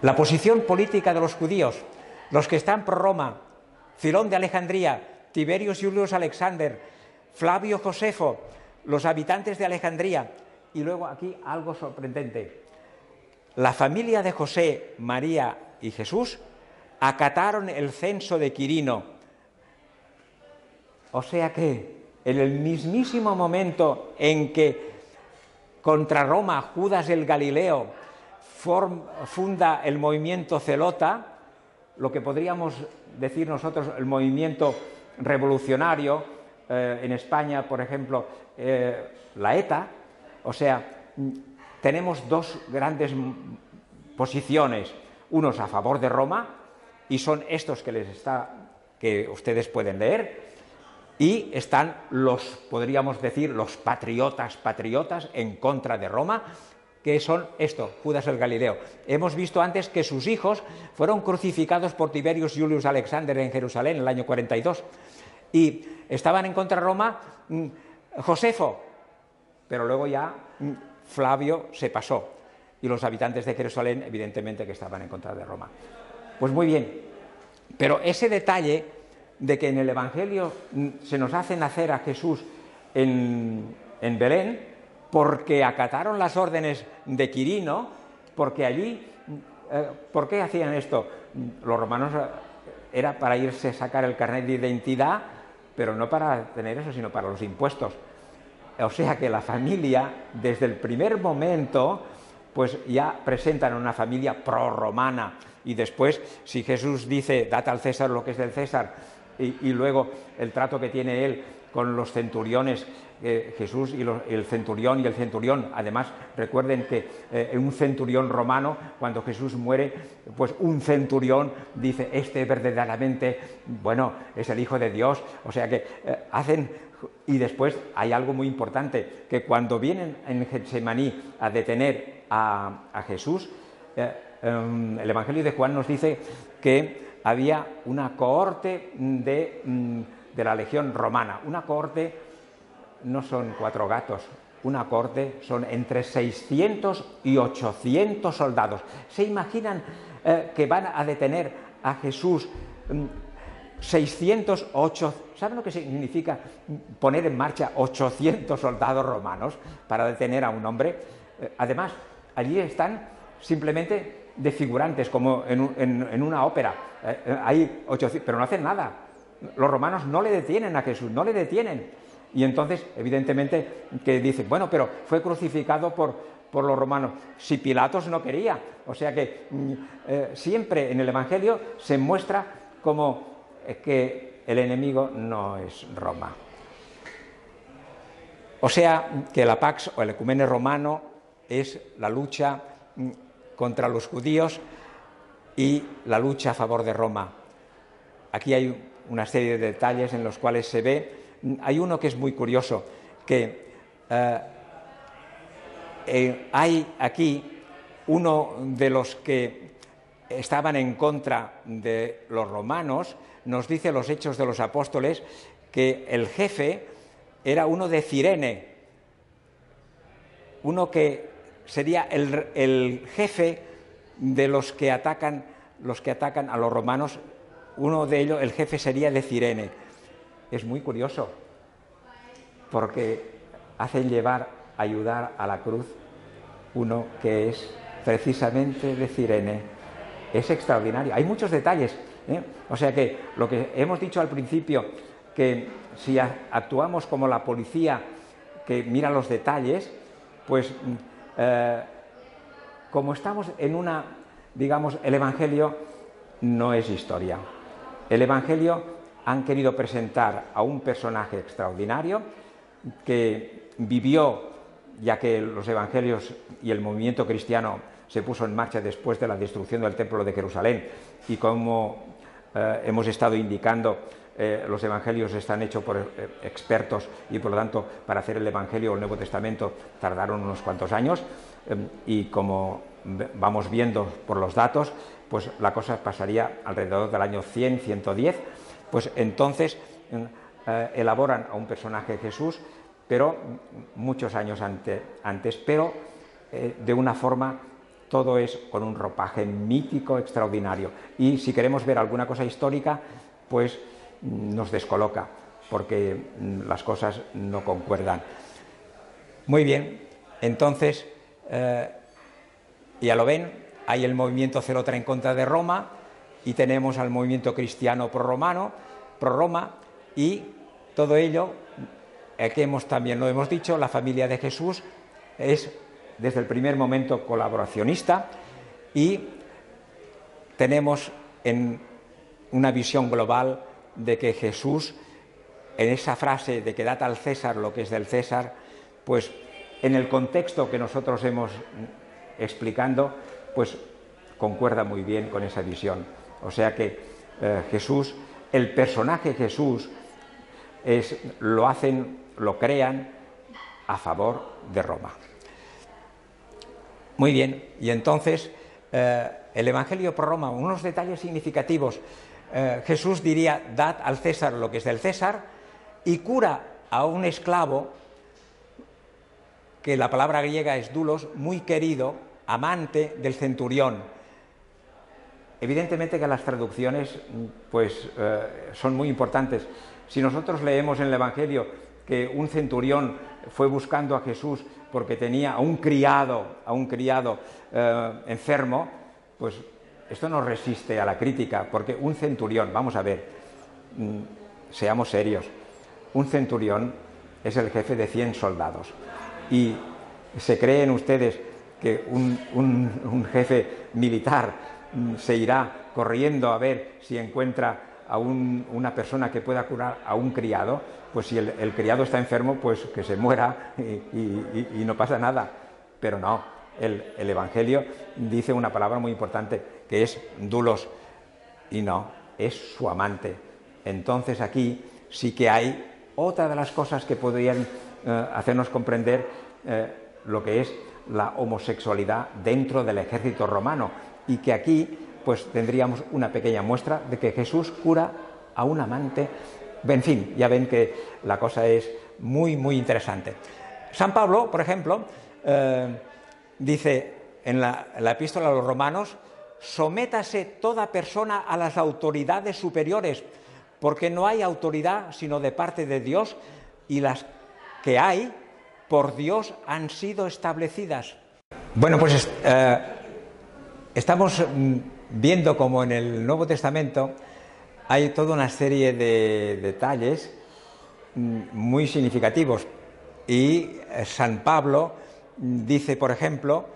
Speaker 1: La posición política de los judíos, los que están pro Roma, Filón de Alejandría, Tiberius Julius Alexander, Flavio Josefo, los habitantes de Alejandría, y luego aquí algo sorprendente. La familia de José, María y Jesús acataron el censo de Quirino. O sea que en el mismísimo momento en que contra Roma Judas el Galileo funda el movimiento zelota, lo que podríamos decir nosotros el movimiento revolucionario, en España, por ejemplo, la ETA. O sea, tenemos dos grandes posiciones, unos a favor de Roma, y son estos que ustedes pueden leer, y están podríamos decir, los patriotas en contra de Roma, que son Judas el Galileo. Hemos visto antes que sus hijos fueron crucificados por Tiberius Julius Alexander en Jerusalén en el año 42, y estaban en contra de Roma Josefo, pero luego ya Flavio se pasó, y los habitantes de Jerusalén evidentemente que estaban en contra de Roma. Pues muy bien, pero ese detalle de que en el Evangelio se nos hace nacer a Jesús en Belén, porque acataron las órdenes de Quirino, porque allí, ¿por qué hacían esto? Los romanos era para irse a sacar el carnet de identidad, pero no para tener eso, sino para los impuestos. O sea que la familia, desde el primer momento, pues ya presentan una familia prorromana. Y después, si Jesús dice, dad al César lo que es del César, y luego el trato que tiene él con los centuriones, Jesús y el centurión, además recuerden que un centurión romano, cuando Jesús muere, pues un centurión dice, este verdaderamente, bueno, es el Hijo de Dios, o sea que hacen. Y después hay algo muy importante, que cuando vienen en Getsemaní a detener a Jesús, el Evangelio de Juan nos dice que había una cohorte de la legión romana. Una cohorte no son 4 gatos, una cohorte son entre 600 y 800 soldados. ¿Se imaginan que van a detener a Jesús 608? ¿Saben lo que significa poner en marcha 800 soldados romanos para detener a un hombre? Además, allí están simplemente de figurantes, como en una ópera. Hay 800, pero no hacen nada. Los romanos no le detienen a Jesús, no le detienen. Y entonces, evidentemente, que dicen, bueno, pero fue crucificado por los romanos. Si Pilatos no quería. O sea que siempre en el Evangelio se muestra como que el enemigo no es Roma. O sea que la Pax o el Ecumene Romano es la lucha contra los judíos y la lucha a favor de Roma. Aquí hay una serie de detalles en los cuales se ve. Hay uno que es muy curioso, que hay aquí uno de los que estaban en contra de los romanos, nos dice los Hechos de los Apóstoles que el jefe era uno de Cirene, uno que sería el jefe de los que atacan a los romanos. Uno de ellos, el jefe, sería de Cirene. Es muy curioso, porque hacen ayudar a la cruz uno que es precisamente de Cirene. Es extraordinario. Hay muchos detalles, ¿eh? O sea que lo que hemos dicho al principio, que si actuamos como la policía que mira los detalles, pues como estamos en una, digamos, el Evangelio no es historia. El Evangelio han querido presentar a un personaje extraordinario que vivió, ya que los Evangelios y el movimiento cristiano se puso en marcha después de la destrucción del Templo de Jerusalén, y como hemos estado indicando, los Evangelios están hechos por expertos y por lo tanto para hacer el Evangelio o el Nuevo Testamento tardaron unos cuantos años, y como vamos viendo por los datos, pues la cosa pasaría alrededor del año 100, 110, pues entonces elaboran a un personaje Jesús, pero muchos años antes, pero de una forma, todo es con un ropaje mítico extraordinario. Y si queremos ver alguna cosa histórica, pues nos descoloca, porque las cosas no concuerdan. Muy bien, entonces, ya lo ven, hay el movimiento Celotra en contra de Roma, y tenemos al movimiento cristiano pro-Roma, y todo ello, que también lo hemos dicho, la familia de Jesús es desde el primer momento colaboracionista, y tenemos en una visión global de que Jesús, en esa frase de que dad al César lo que es del César, pues en el contexto que nosotros hemos explicando, pues concuerda muy bien con esa visión. O sea que Jesús, el personaje Jesús, lo crean a favor de Roma. Muy bien, y entonces el Evangelio pro Roma, unos detalles significativos. Jesús diría, dad al César lo que es del César, y cura a un esclavo, que la palabra griega es doulos, muy querido, amante del centurión. Evidentemente que las traducciones pues son muy importantes. Si nosotros leemos en el Evangelio que un centurión fue buscando a Jesús porque tenía a un criado enfermo, pues esto no resiste a la crítica, porque un centurión, vamos a ver, seamos serios, un centurión es el jefe de 100 soldados, y ¿se creen ustedes que un jefe militar se irá corriendo a ver si encuentra una persona que pueda curar a un criado, pues si el criado está enfermo, pues que se muera y no pasa nada. Pero no, el Evangelio dice una palabra muy importante, que es doulos, y no, es su amante. Entonces aquí sí que hay otra de las cosas que podrían hacernos comprender lo que es la homosexualidad dentro del ejército romano, y que aquí pues tendríamos una pequeña muestra de que Jesús cura a un amante. En fin, ya ven que la cosa es muy, muy interesante. San Pablo, por ejemplo, dice en la epístola a los romanos: sométase toda persona a las autoridades superiores, porque no hay autoridad sino de parte de Dios, y las que hay por Dios han sido establecidas. Bueno, pues estamos viendo como en el Nuevo Testamento hay toda una serie de detalles muy significativos, y San Pablo dice, por ejemplo,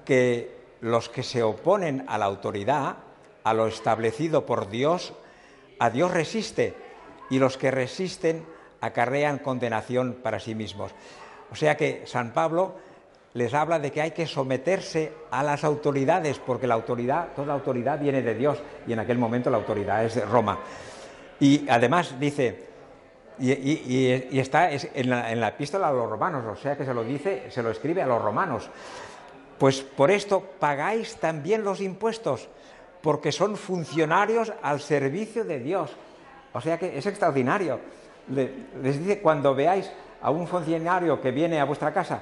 Speaker 1: que los que se oponen a la autoridad, a lo establecido por Dios, a Dios resiste, y los que resisten acarrean condenación para sí mismos. O sea que San Pablo les habla de que hay que someterse a las autoridades, porque la autoridad, toda autoridad viene de Dios, y en aquel momento la autoridad es de Roma. Y además dice, y está en la epístola a los romanos, o sea que se lo dice, se lo escribe a los romanos: pues por esto pagáis también los impuestos, porque son funcionarios al servicio de Dios. O sea que es extraordinario. Les dice: cuando veáis a un funcionario que viene a vuestra casa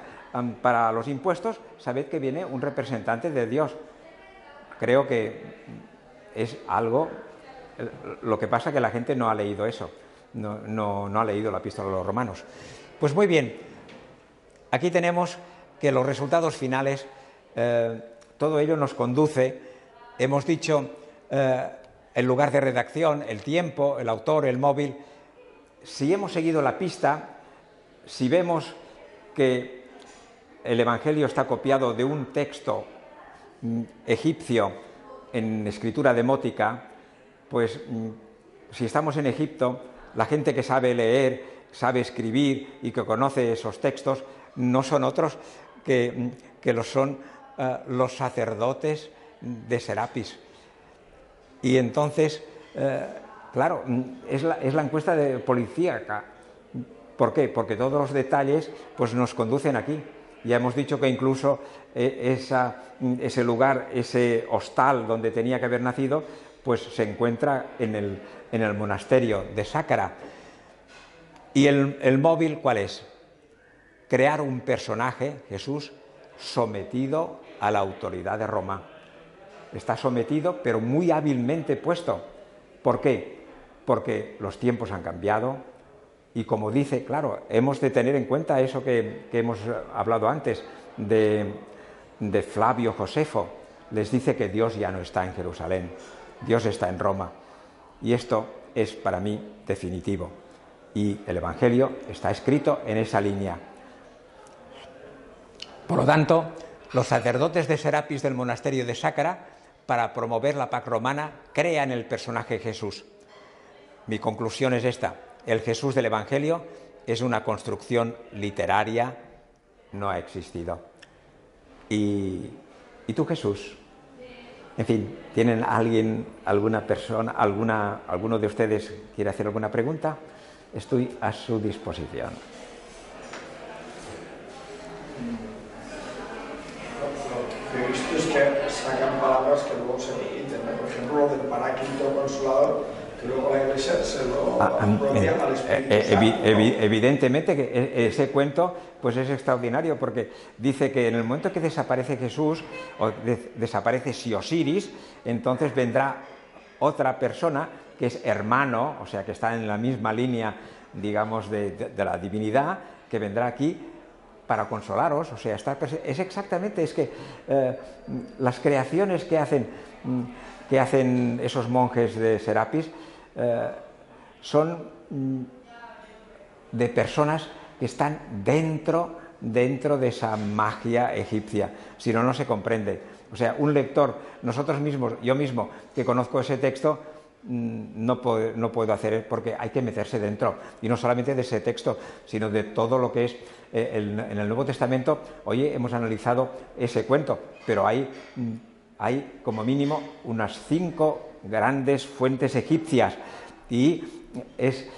Speaker 1: para los impuestos, sabed que viene un representante de Dios. Creo que es algo. Lo que pasa es que la gente no ha leído eso, no ha leído la epístola a los romanos. Pues muy bien, aquí tenemos que los resultados finales, todo ello nos conduce, hemos dicho, el lugar de redacción, el tiempo, el autor, el móvil. Si hemos seguido la pista, si vemos que el Evangelio está copiado de un texto egipcio en escritura demótica, pues si estamos en Egipto, la gente que sabe leer, sabe escribir y que conoce esos textos no son otros que son los sacerdotes de Serapis. Y entonces, claro, es la encuesta de policíaca. ¿Por qué? Porque todos los detalles pues nos conducen aquí. Ya hemos dicho que incluso ese lugar, ese hostal donde tenía que haber nacido, pues se encuentra en el monasterio de Sácara. ¿Y el móvil cuál es? Crear un personaje, Jesús, sometido a la autoridad de Roma. Está sometido, pero muy hábilmente puesto. ¿Por qué? Porque los tiempos han cambiado, y como dice, claro, hemos de tener en cuenta eso que hemos hablado antes de Flavio Josefo. Les dice que Dios ya no está en Jerusalén, Dios está en Roma. Y esto es para mí definitivo. Y el Evangelio está escrito en esa línea. Por lo tanto, los sacerdotes de Serapis del monasterio de Sácara, para promover la paz romana, crean el personaje Jesús. Mi conclusión es esta: el Jesús del Evangelio es una construcción literaria, no ha existido. ¿Y tú, Jesús? En fin, ¿tienen alguna persona, alguno de ustedes quiere hacer alguna pregunta? Estoy a su disposición.
Speaker 2: Lo que he visto es que sacan palabras que luego se repiten, ¿no? Por ejemplo, lo del Paráclito Consolador, que luego la Iglesia se lo apropian al Espíritu Santo.
Speaker 1: Evidentemente que ese cuento pues es extraordinario, porque dice que en el momento que desaparece Jesús, o desaparece Osiris, entonces vendrá otra persona que es hermano, o sea que está en la misma línea, digamos, de la divinidad, que vendrá aquí para consolaros. O sea, es exactamente, es que las creaciones que hacen esos monjes de Serapis son de personas que están dentro de esa magia egipcia, si no, no se comprende. O sea, un lector, nosotros mismos, yo mismo, que conozco ese texto, no puedo hacer, porque hay que meterse dentro, y no solamente de ese texto, sino de todo lo que es en el Nuevo Testamento. Hoy hemos analizado ese cuento, pero hay como mínimo unas 5 grandes fuentes egipcias, y es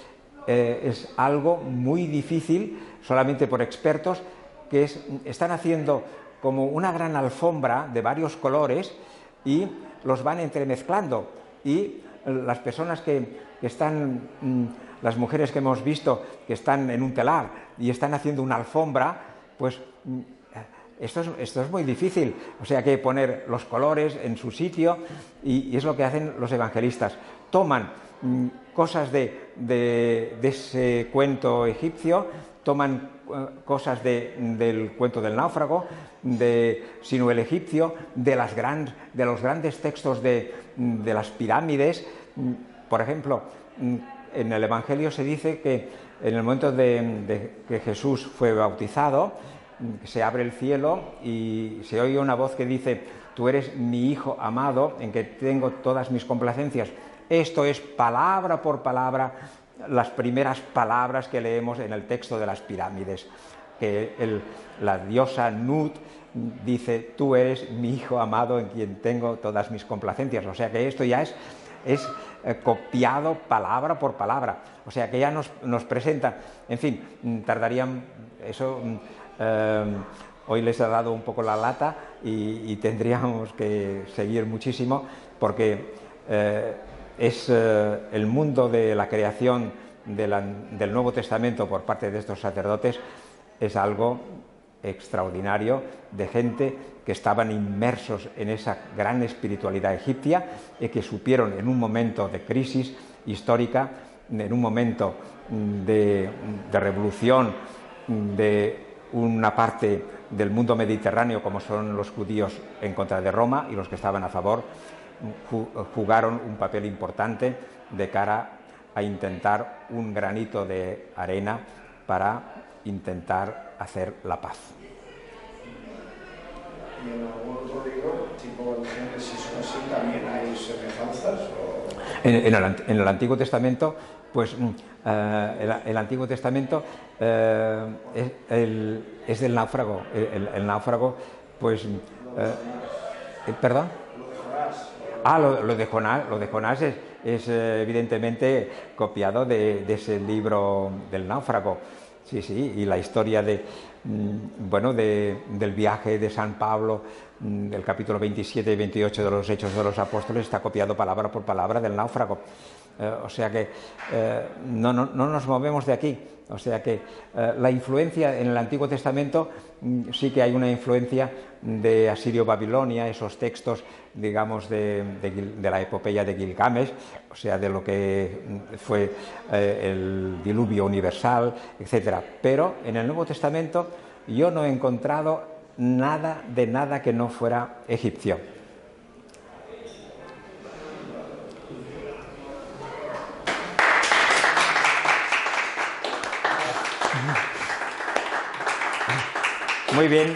Speaker 1: algo muy difícil, solamente por expertos, que están haciendo como una gran alfombra de varios colores y los van entremezclando, y las personas que están, las mujeres que hemos visto que están en un telar y están haciendo una alfombra, pues esto es muy difícil. O sea, que poner los colores en su sitio, y es lo que hacen los evangelistas. Toman cosas de ese cuento egipcio, toman cosas del cuento del náufrago, de Sinué el egipcio, de los grandes textos de las pirámides. Por ejemplo, en el Evangelio se dice que en el momento de que Jesús fue bautizado, se abre el cielo y se oye una voz que dice: tú eres mi hijo amado, en que tengo todas mis complacencias. Esto es palabra por palabra las primeras palabras que leemos en el texto de las pirámides, que la diosa Nut dice: tú eres mi hijo amado, en quien tengo todas mis complacencias. O sea que esto ya es copiado palabra por palabra. O sea que ya nos presenta, en fin, tardarían eso. Hoy les he dado un poco la lata, y tendríamos que seguir muchísimo, porque es el mundo de la creación del Nuevo Testamento por parte de estos sacerdotes, es algo extraordinario, de gente que estaban inmersos en esa gran espiritualidad egipcia, y que supieron, en un momento de crisis histórica, en un momento de revolución de una parte del mundo mediterráneo, como son los judíos en contra de Roma, y los que estaban a favor, jugaron un papel importante de cara a intentar un granito de arena para intentar hacer la paz.
Speaker 2: ¿Y en algún otro libro, tipo el Génesis o así, también hay semejanzas?
Speaker 1: En el Antiguo Testamento, pues el Antiguo Testamento es del náufrago. El náufrago, pues... ¿Perdón? Lo de Jonás es evidentemente copiado de ese libro del náufrago. Sí, y la historia del viaje de San Pablo, del capítulo 27 y 28 de los Hechos de los Apóstoles, está copiado palabra por palabra del náufrago. O sea que no nos movemos de aquí. O sea que la influencia en el Antiguo Testamento, sí que hay una influencia de Asirio-Babilonia, esos textos, digamos, de la epopeya de Gilgamesh, o sea, de lo que fue el diluvio universal, etcétera. Pero en el Nuevo Testamento yo no he encontrado nada que no fuera egipcio. Muy bien,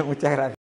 Speaker 1: muchas gracias.